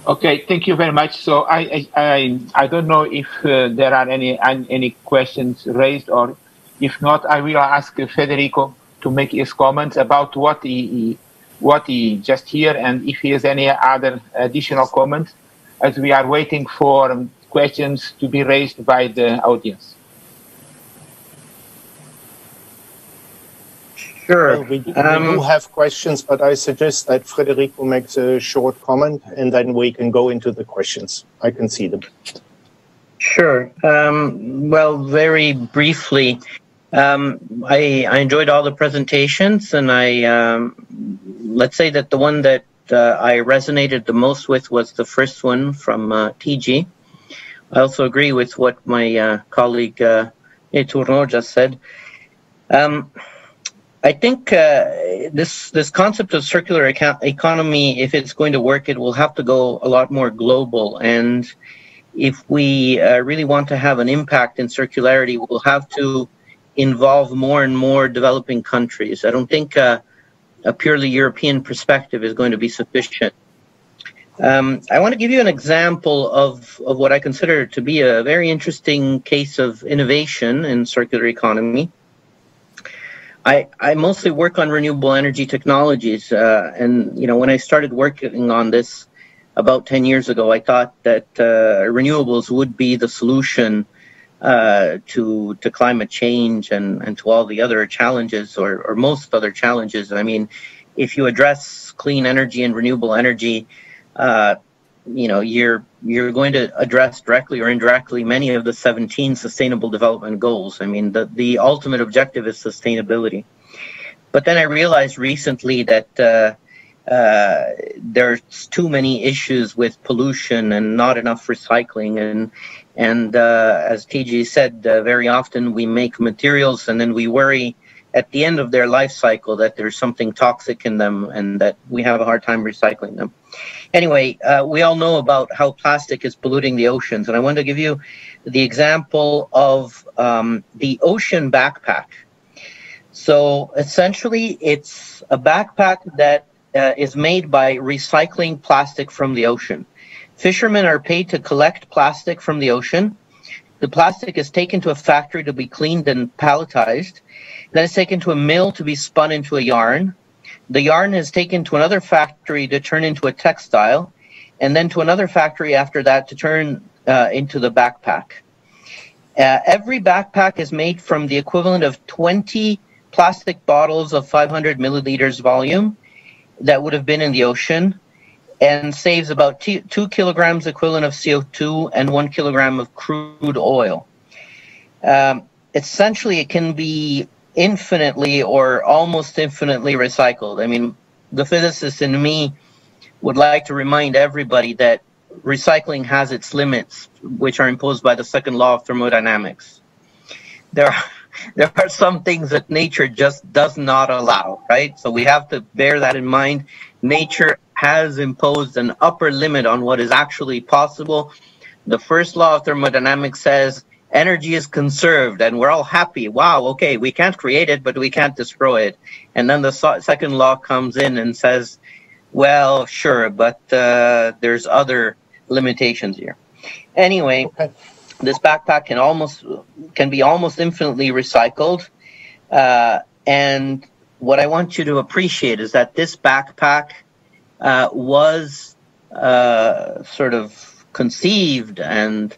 Okay, thank you very much. So I don't know if there are any questions raised, or if not, I will ask Federico to make his comments about what he just heard, and if he has any other additional comments, as we are waiting for questions to be raised by the audience. Sure. Well, we do have questions, but I suggest that Federico makes a short comment, and then we can go into the questions. I can see them. Sure. Well, very briefly, I enjoyed all the presentations, and let's say that the one that I resonated the most with was the first one from Tiedje. I also agree with what my colleague Tourneau just said. I think this concept of circular economy, if it's going to work, it will have to go a lot more global. And if we really want to have an impact in circularity, we'll have to involve more and more developing countries. I don't think a purely European perspective is going to be sufficient. I want to give you an example of what I consider to be a very interesting case of innovation in circular economy. I mostly work on renewable energy technologies, and when I started working on this about 10 years ago, I thought that renewables would be the solution to climate change and to all the other challenges, or most other challenges. I mean, if you address clean energy and renewable energy, you're going to address directly or indirectly many of the 17 Sustainable Development Goals. I mean, the ultimate objective is sustainability. But then I realized recently that there's too many issues with pollution and not enough recycling. And as Tiedje said, very often we make materials and then we worry at the end of their life cycle that there's something toxic in them and that we have a hard time recycling them. Anyway, we all know about how plastic is polluting the oceans, and I want to give you the example of the ocean backpack. So essentially, it's a backpack that is made by recycling plastic from the ocean. Fishermen are paid to collect plastic from the ocean. The plastic is taken to a factory to be cleaned and palletized. Then it's taken to a mill to be spun into a yarn. The yarn is taken to another factory to turn into a textile, and then to another factory after that to turn into the backpack. Every backpack is made from the equivalent of 20 plastic bottles of 500 milliliters volume that would have been in the ocean, and saves about 2 kilograms equivalent of CO2 and 1 kilogram of crude oil. Essentially, it can be infinitely or almost infinitely recycled. I mean, the physicist in me would like to remind everybody that recycling has its limits, which are imposed by the second law of thermodynamics. There are some things that nature just does not allow, right? So we have to bear that in mind. Nature has imposed an upper limit on what is actually possible. The first law of thermodynamics says energy is conserved, and we're all happy. Wow, okay, we can't create it, but we can't destroy it. And then the second law comes in and says, well, sure, but there's other limitations here. Anyway, this backpack can be almost infinitely recycled. And what I want you to appreciate is that this backpack was sort of conceived and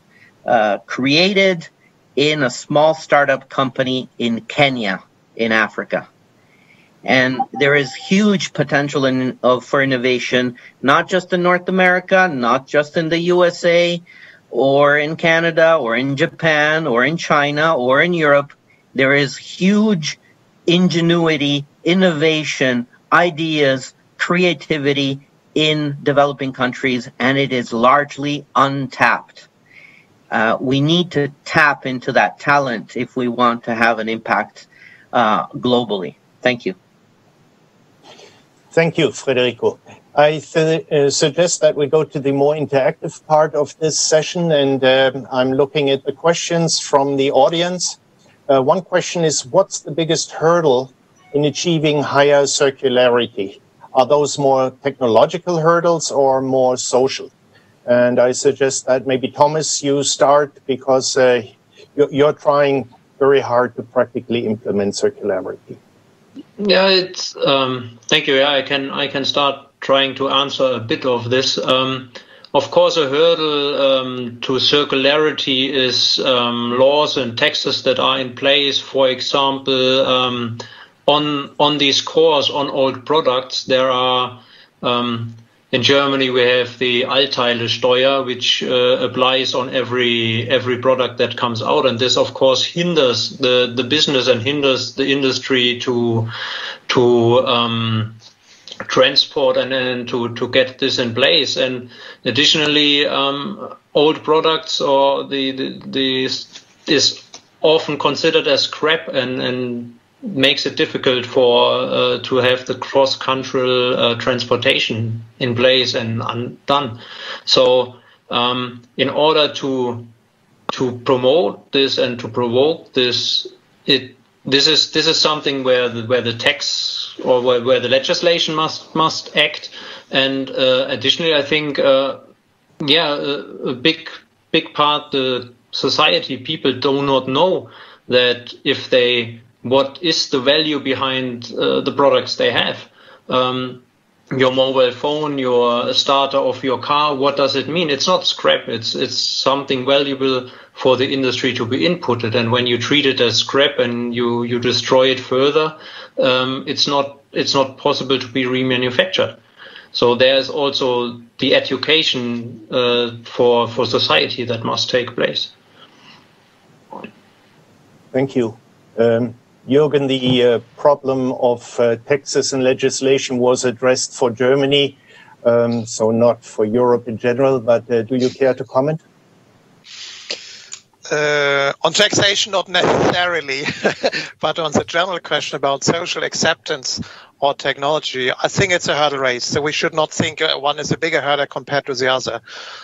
created in a small startup company in Kenya, in Africa. And there is huge potential for innovation, not just in North America, not just in the USA, or in Canada, or in Japan, or in China, or in Europe. There is huge ingenuity, innovation, ideas, creativity in developing countries, and it is largely untapped. We need to tap into that talent if we want to have an impact globally. Thank you. Thank you, Federico. I suggest that we go to the more interactive part of this session, and I'm looking at the questions from the audience. One question is, what's the biggest hurdle in achieving higher circularity? Are those more technological hurdles or more social? And I suggest that maybe Thomas, you start, because you're trying very hard to practically implement circularity. Yeah, it's thank you. Yeah, I can start trying to answer a bit of this. Of course, a hurdle to circularity is laws and taxes that are in place. For example, on these cores on old products, there are in Germany we have the Untitled, which applies on every product that comes out, and this of course hinders the business and hinders the industry to transport and to get this in place. And additionally, old products or is often considered as scrap and makes it difficult for to have the cross-cultural transportation in place and done. So in order to promote this and to provoke this, this is something where the tax or where the legislation must act. And additionally, I think a big part the society, people do not know that what is the value behind the products they have. Your mobile phone, your starter of your car, what does it mean? It's not scrap, it's something valuable for the industry to be inputted. And when you treat it as scrap and you destroy it further, it's not possible to be remanufactured. So there's also the education for society that must take place. Thank you. Jürgen, the problem of taxes and legislation was addressed for Germany, so not for Europe in general, but do you care to comment? On taxation, not necessarily, but on the general question about social acceptance or technology, I think it's a hurdle race. So we should not think one is a bigger hurdle compared to the other.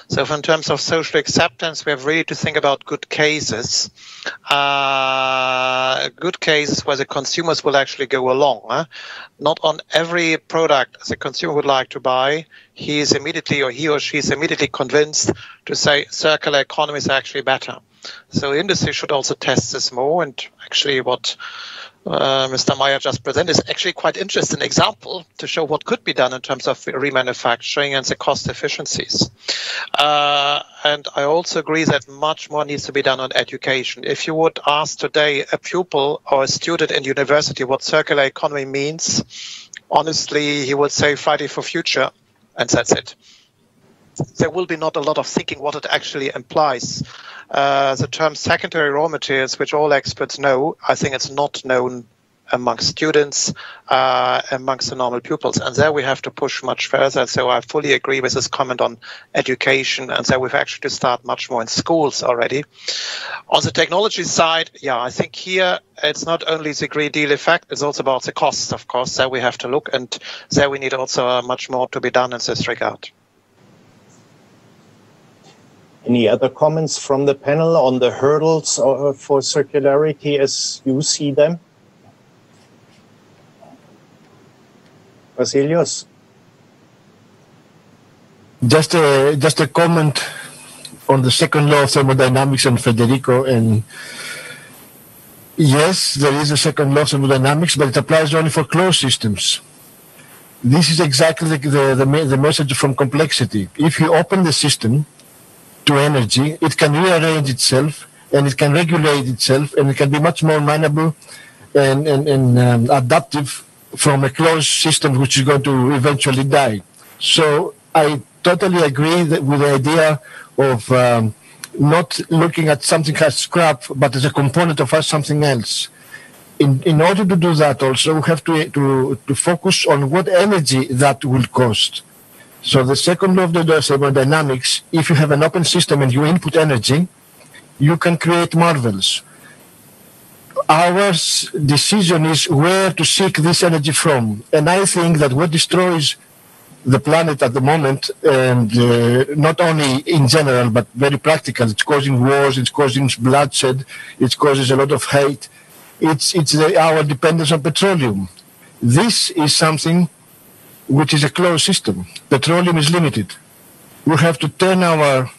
So in terms of social acceptance, we have really to think about good cases. Good cases where the consumers will actually go along. Not on every product the consumer would like to buy, he is immediately or he or she is immediately convinced to say circular economy is actually better. So the industry should also test this more, and actually what Mr. Meyer just presented is actually quite interesting example to show what could be done in terms of remanufacturing and the cost efficiencies. And I also agree that much more needs to be done on education. If you would ask today a pupil or a student in university what circular economy means, honestly, he would say Friday for Future, and that's it. There will be not a lot of thinking what it actually implies. The term secondary raw materials, which all experts know, I think it's not known amongst students, amongst the normal pupils. And there we have to push much further. So I fully agree with this comment on education. And so we've actually to start much more in schools already. On the technology side, yeah, I think here it's not only the Green Deal effect, it's also about the costs, of course. There we have to look, and there we need also much more to be done in this regard. Any other comments from the panel on the hurdles for circularity as you see them? Vasilios? Just a comment on the second law of thermodynamics and Federico. And yes, there is a second law of thermodynamics, but it applies only for closed systems. This is exactly the message from complexity. If you open the system to energy, it can rearrange itself and it can regulate itself, and it can be much more manageable and adaptive from a closed system which is going to eventually die. So I totally agree with the idea of not looking at something as scrap, but as a component of something else. In order to do that, also, we have to focus on what energy that will cost. So the second law of the thermodynamics, if you have an open system and you input energy, you can create marvels. Our decision is where to seek this energy from. And I think that what destroys the planet at the moment, and not only in general, but very practical, it's causing wars, it's causing bloodshed, it causes a lot of hate. It's our dependence on petroleum. This is something which is a closed system. Petroleum is limited. We have to turn our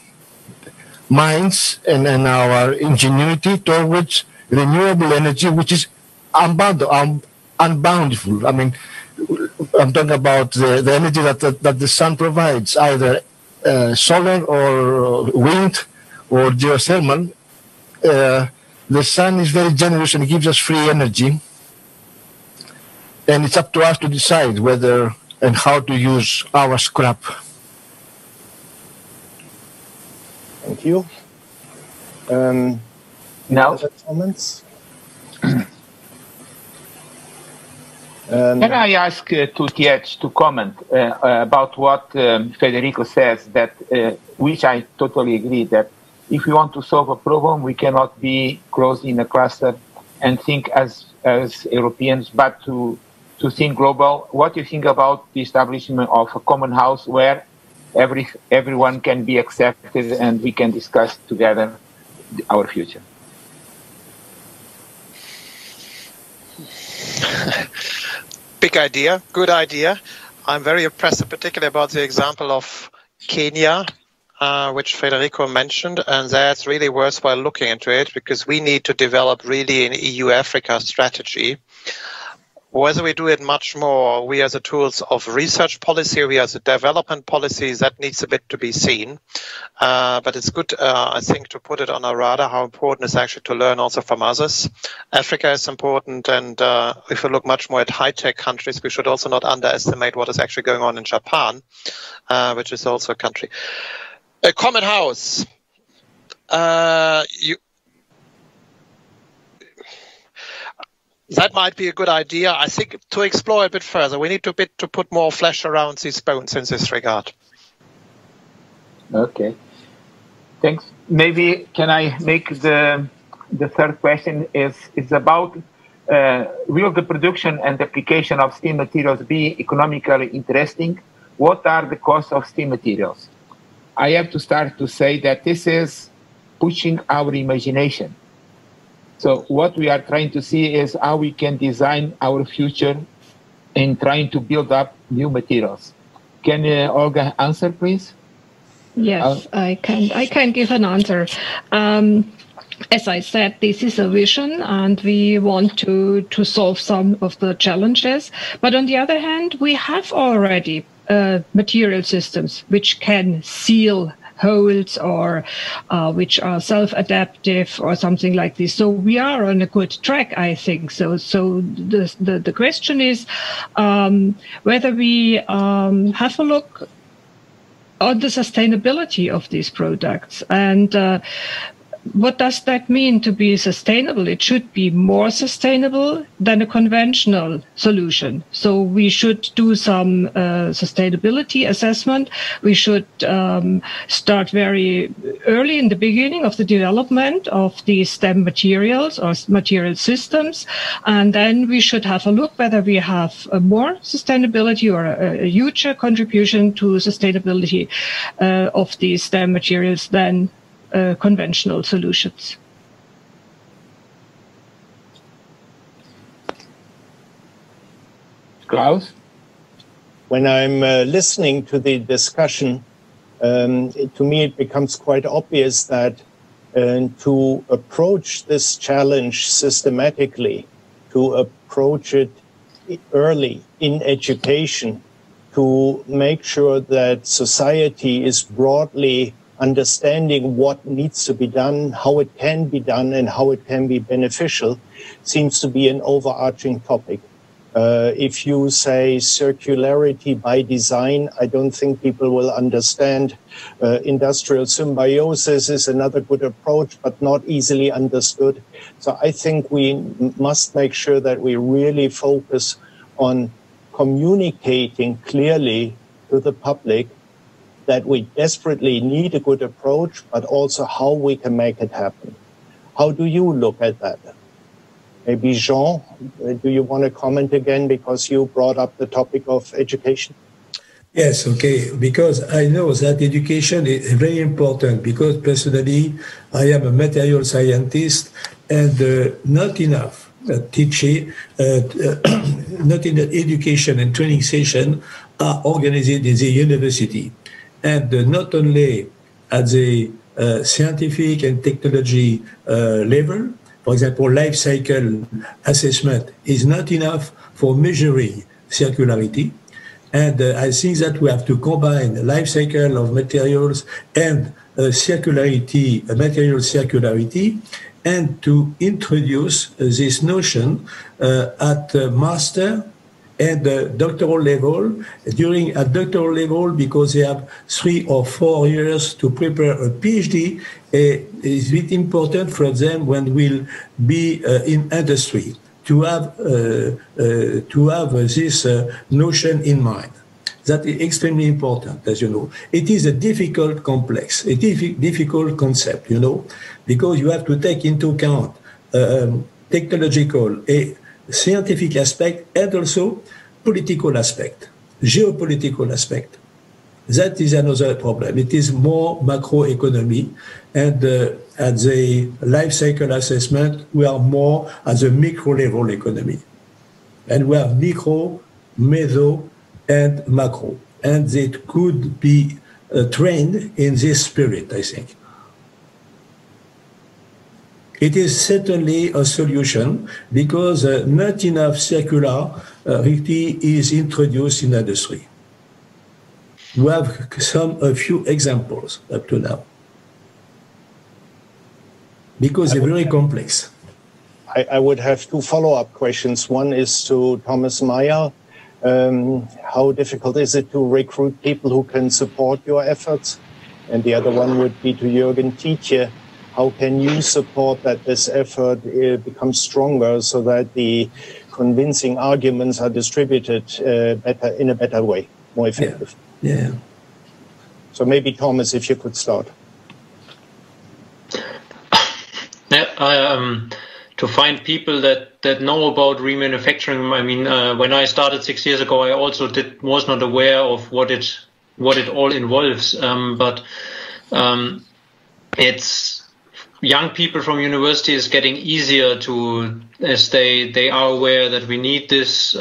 minds and our ingenuity towards renewable energy, which is unboundful. I mean, I'm talking about the energy that the sun provides, either solar or wind or geothermal. The sun is very generous and gives us free energy. And it's up to us to decide whether and how to use our scrap. Thank you. Now, other comments? Can I ask to Tiedje to comment about what Federico says, that which I totally agree, that if we want to solve a problem, we cannot be closed in a cluster and think as Europeans, but to think global. What do you think about the establishment of a common house where everyone can be accepted and we can discuss together our future? Big idea, good idea. I'm very impressed, particularly about the example of Kenya, which Federico mentioned, and that's really worthwhile looking into it, because we need to develop really an EU-Africa strategy. Whether we do it much more, we as a tools of research policy, we as a development policy, that needs a bit to be seen. But it's good, I think, to put it on our radar, how important it's actually to learn also from others. Africa is important, and if we look much more at high-tech countries, we should also not underestimate what is actually going on in Japan, which is also a country. A common house. That might be a good idea. I think to explore a bit further, we need to put more flesh around these bones in this regard. Okay, thanks. Maybe can I make the third question is about will the production and application of steam materials be economically interesting? What are the costs of steam materials? I have to start to say that this is pushing our imagination. So what we are trying to see is how we can design our future in trying to build up new materials. Can Olga answer, please? Yes, I can give an answer. As I said, this is a vision, and we want to solve some of the challenges. But on the other hand, we have already material systems which can seal holes or which are self-adaptive or something like this. So we are on a good track, I think. So the question is whether we have a look on the sustainability of these products. And what does that mean to be sustainable? It should be more sustainable than a conventional solution. So we should do some sustainability assessment. We should start very early in the beginning of the development of these STEM materials or material systems. And then we should have a look whether we have more sustainability or a huger contribution to sustainability of these STEM materials than conventional solutions. Klaus? When I'm listening to the discussion, to me it becomes quite obvious that to approach this challenge systematically, to approach it early in education, to make sure that society is broadly understanding what needs to be done, how it can be done, and how it can be beneficial, seems to be an overarching topic. If you say circularity by design, I don't think people will understand. Industrial symbiosis is another good approach, but not easily understood. So I think we must make sure that we really focus on communicating clearly to the public that we desperately need a good approach, but also how we can make it happen. How do you look at that? Maybe Jean, do you want to comment again because you brought up the topic of education? Yes, okay, because I know that education is very important because personally I am a material scientist and not enough teaching, not enough education and training session are organized in the university. And not only at the scientific and technology level. For example, life cycle assessment is not enough for measuring circularity. And I think that we have to combine life cycle of materials and circularity, material circularity, and to introduce this notion at master and doctoral level. During a doctoral level, because they have 3 or 4 years to prepare a PhD, it's very important for them when we'll be in industry to have this notion in mind. That is extremely important, as you know. It is a difficult, complex, a difficult concept, you know, because you have to take into account technological, scientific aspect, and also political aspect, geopolitical aspect. That is another problem. It is more macroeconomy, and at the life cycle assessment, we are more at the micro level economy. And we have micro, meso, and macro. And it could be trained in this spirit, I think. It is certainly a solution because not enough circularity is introduced in industry. We have a few examples up to now because they're very complex. I would have 2 follow-up questions. One is to Thomas Meyer. How difficult is it to recruit people who can support your efforts? And the other one would be to Jürgen Tiedje. How can you support that this effort becomes stronger so that the convincing arguments are distributed better in a better way, more effective? Yeah. So maybe Thomas, if you could start. Yeah, to find people that know about remanufacturing. I mean, when I started 6 years ago, I also was not aware of what it all involves. But it's young people from university is getting easier to, as they are aware that we need this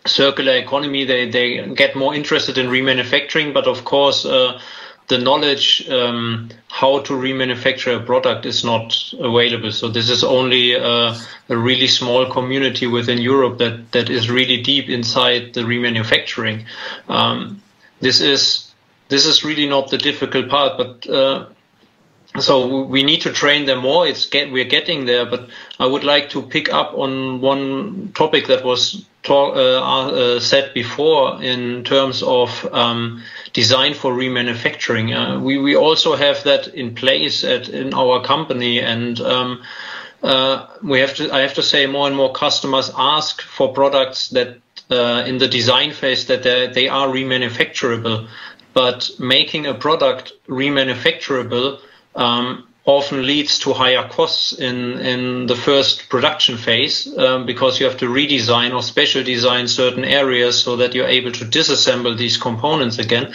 circular economy. They get more interested in remanufacturing, but of course the knowledge how to remanufacture a product is not available. So this is only a really small community within Europe that is really deep inside the remanufacturing. This is really not the difficult part, but so we need to train them more. We're getting there, but I would like to pick up on one topic that was said before in terms of design for remanufacturing. We also have that in place in our company, and I have to say more and more customers ask for products that in the design phase that they are remanufacturable, but making a product remanufacturable often leads to higher costs in the first production phase because you have to redesign or special design certain areas so that you're able to disassemble these components again,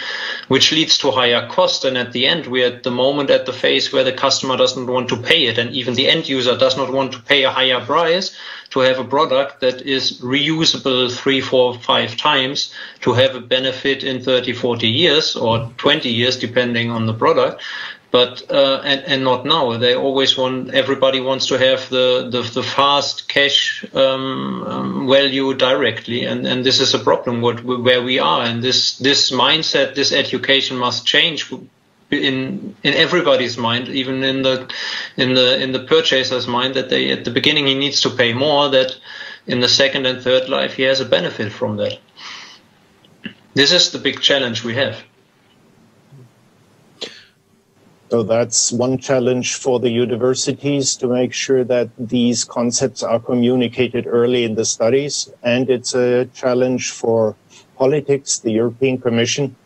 which leads to higher cost. And at the end, we're at the moment at the phase where the customer doesn't want to pay it, and even the end user does not want to pay a higher price to have a product that is reusable 3, 4, 5 times to have a benefit in 30, 40 years or 20 years, depending on the product. But and not now. They always everybody wants to have the fast cash value directly, and this is a problem where we are. And this mindset, this education must change in everybody's mind, even in the purchaser's mind, that at the beginning he needs to pay more. That in the second and third life, he has a benefit from that. This is the big challenge we have. So that's one challenge for the universities, to make sure that these concepts are communicated early in the studies. And it's a challenge for politics, the European Commission,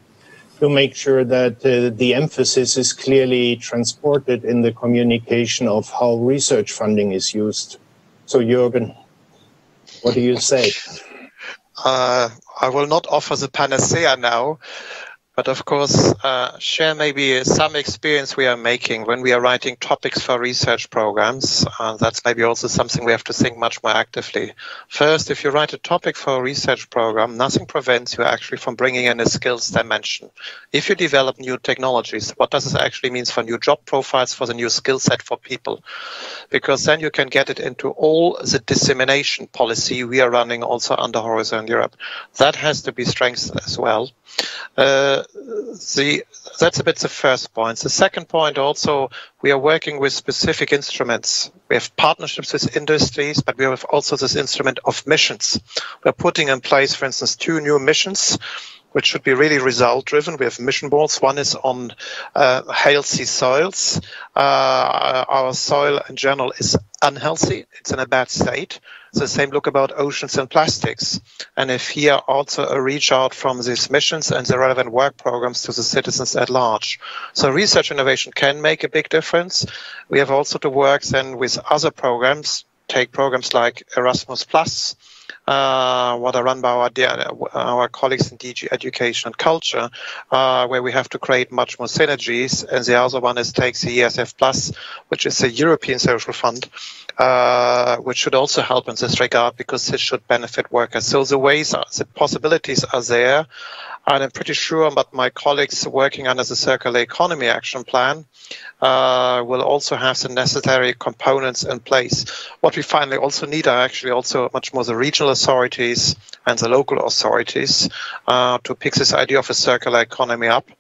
to make sure that the emphasis is clearly transported in the communication of how research funding is used. So, Jürgen, what do you say? I will not offer the panacea now, but of course, share maybe some experience we are making when we are writing topics for research programs. That's maybe also something we have to think much more actively. First, if you write a topic for a research program, nothing prevents you actually from bringing in a skills dimension. If you develop new technologies, what does this actually mean for new job profiles, for the new skill set for people? Because then you can get it into all the dissemination policy we are running also under Horizon Europe. That has to be strengthened as well. That's a bit the first point. The second point also, we are working with specific instruments. We have partnerships with industries, but we have also this instrument of missions. We're putting in place, for instance, 2 new missions, which should be really result-driven. We have mission boards. One is on healthy soils. Our soil in general is unhealthy. It's in a bad state. The same look about oceans and plastics. And if here also a reach out from these missions and the relevant work programs to the citizens at large. So research innovation can make a big difference. We have also to work then with other programs, take programs like Erasmus+, what are run by our colleagues in DG Education and Culture, where we have to create much more synergies. And the other one is take the ESF+, which is a European social fund, which should also help in this regard, because this should benefit workers. So the possibilities are there. And I'm pretty sure that my colleagues working under the Circular Economy Action Plan will also have the necessary components in place. What we finally also need are actually also much more the regional authorities and the local authorities to pick this idea of a circular economy up.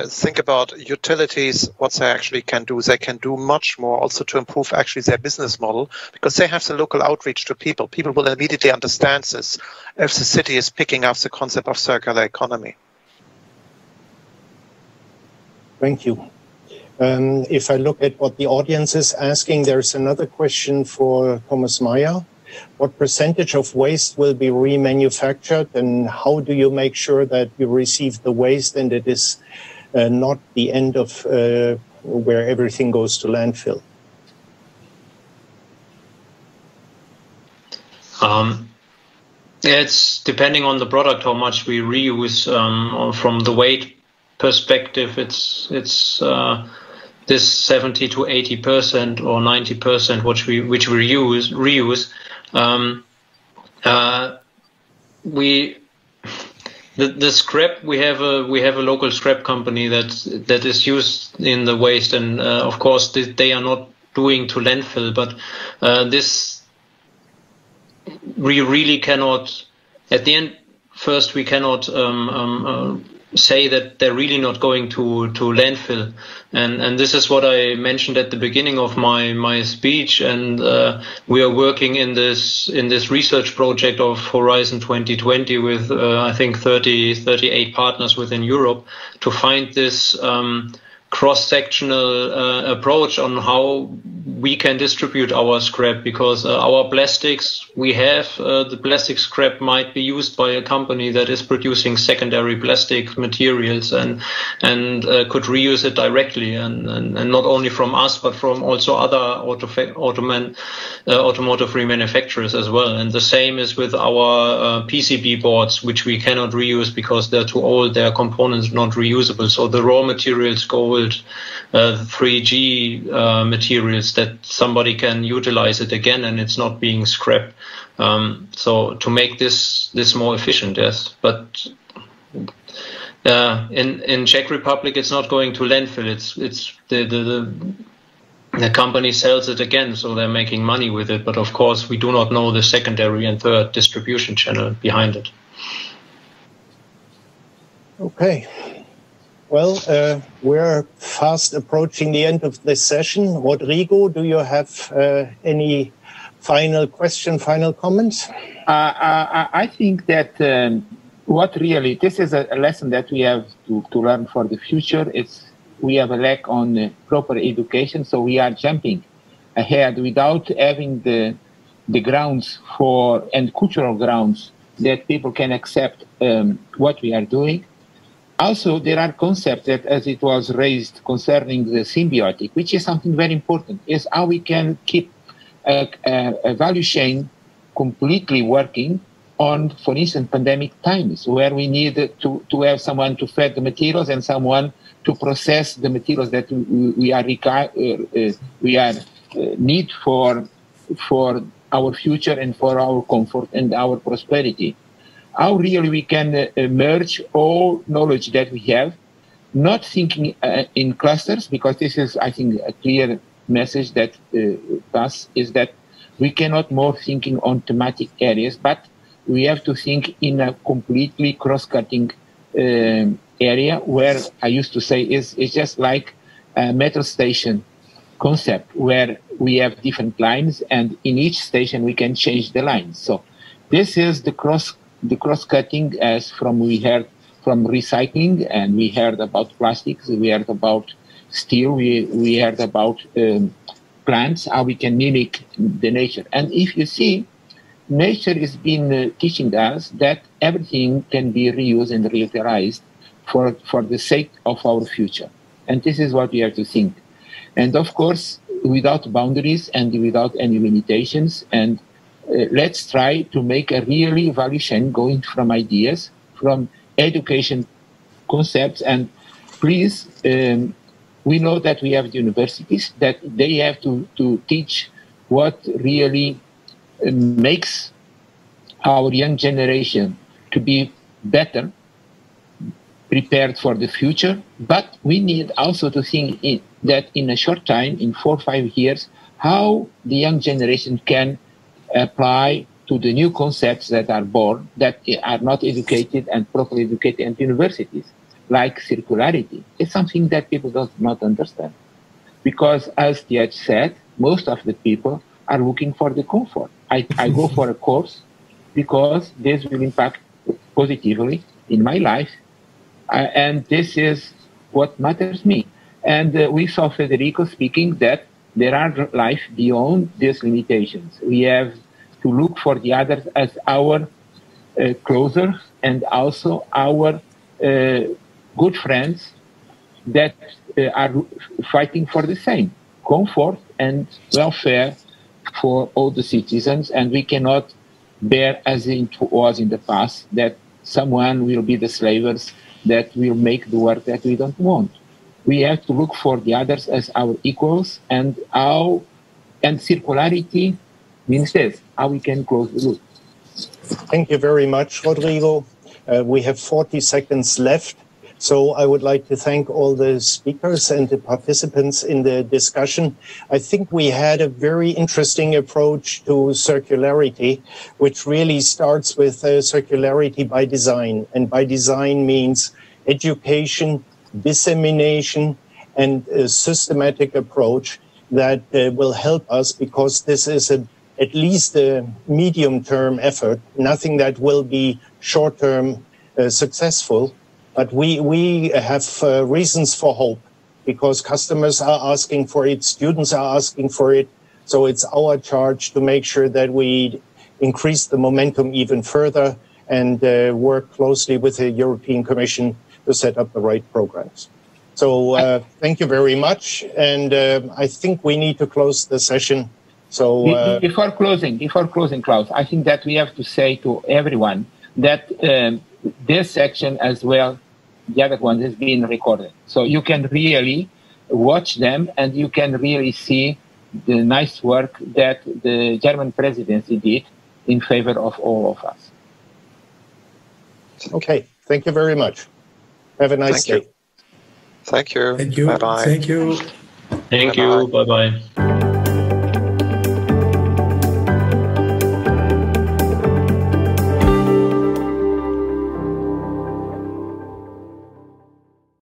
Think about utilities, what they actually can do. They can do much more also to improve actually their business model, because they have the local outreach to people. People will immediately understand this if the city is picking up the concept of circular economy. Thank you. If I look at what the audience is asking, there's another question for Thomas Meyer. What percentage of waste will be remanufactured, and how do you make sure that you receive the waste and it is not the end of where everything goes to landfill? It's depending on the product how much we reuse. From the weight perspective, it's this 70 to 80% or 90% which we reuse. The scrap, we have a local scrap company that is used in the waste, and of course they are not doing to landfill, but this we really cannot. At the end, first we cannot say that they're really not going to landfill, and this is what I mentioned at the beginning of my speech. And we are working in this research project of Horizon 2020 with I think 38 partners within Europe to find this cross-sectional approach on how we can distribute our scrap, because our plastics we have, the plastic scrap might be used by a company that is producing secondary plastic materials and could reuse it directly, and not only from us but from also other automotive remanufacturers as well. And the same is with our PCB boards, which we cannot reuse because they're too old, their components not reusable. So the raw materials go 3G materials that somebody can utilize it again, and it's not being scrapped. So to make this more efficient, yes. But in Czech Republic, it's not going to landfill. It's the company sells it again, so they're making money with it. But of course, we do not know the secondary and third distribution channel behind it. Okay. Well, we're fast approaching the end of this session. Rodrigo, do you have any final question, final comments? I think that what really, this is a lesson that we have to learn for the future. We have a lack on proper education, so we are jumping ahead without having the grounds for, and cultural grounds that people can accept what we are doing. Also, there are concepts that, as it was raised concerning the symbiotic, which is something very important, is how we can keep a value chain completely working on, for instance, pandemic times, where we need to have someone to feed the materials and someone to process the materials that we are need for our future and for our comfort and our prosperity. How really we can merge all knowledge that we have, not thinking in clusters, because this is, I think, a clear message that us is that we cannot more thinking on thematic areas, but we have to think in a completely cross-cutting area where I used to say it's just like a metro station concept where we have different lines and in each station we can change the lines. So this is the cross-cutting, as we heard from recycling, and we heard about plastics, we heard about steel, we heard about plants, how we can mimic the nature. And if you see, nature has been teaching us that everything can be reused and reutilized for the sake of our future. And this is what we have to think. And of course, without boundaries and without any limitations, and let's try to make a really value chain going from ideas, from education concepts. And please, we know that we have the universities, that they have to teach what really makes our young generation to be better prepared for the future. But we need also to think that in a short time, in 4 or 5 years, how the young generation can apply to the new concepts that are born, that are not educated and properly educated at universities, like circularity. It's something that people do not understand. Because as Tiedje said, most of the people are looking for the comfort. I go for a course because this will impact positively in my life. And this is what matters me. And we saw Federico speaking that there are life beyond these limitations. We have to look for the others as our closer and also our good friends that are fighting for the same comfort and welfare for all the citizens. And we cannot bear, as it was in the past, that someone will be the slavers that will make the work that we don't want. We have to look for the others as our equals, and circularity means this, how we can close the loop. Thank you very much, Rodrigo. We have 40 seconds left. So I would like to thank all the speakers and the participants in the discussion. I think we had a very interesting approach to circularity, which really starts with circularity by design. And by design means education, dissemination, and a systematic approach that will help us, because this is at least a medium-term effort, nothing that will be short-term successful. But we have reasons for hope, because customers are asking for it, students are asking for it. So it's our charge to make sure that we increase the momentum even further and work closely with the European Commission to set up the right programs. So thank you very much. And I think we need to close the session. So before closing, Klaus, I think that we have to say to everyone that this section as well, the other one, has been recorded. So you can really watch them and you can really see the nice work that the German presidency did in favor of all of us. Okay, thank you very much. Have a nice day. Thank you. Thank you. Bye-bye. Thank you. Thank you. Bye-bye.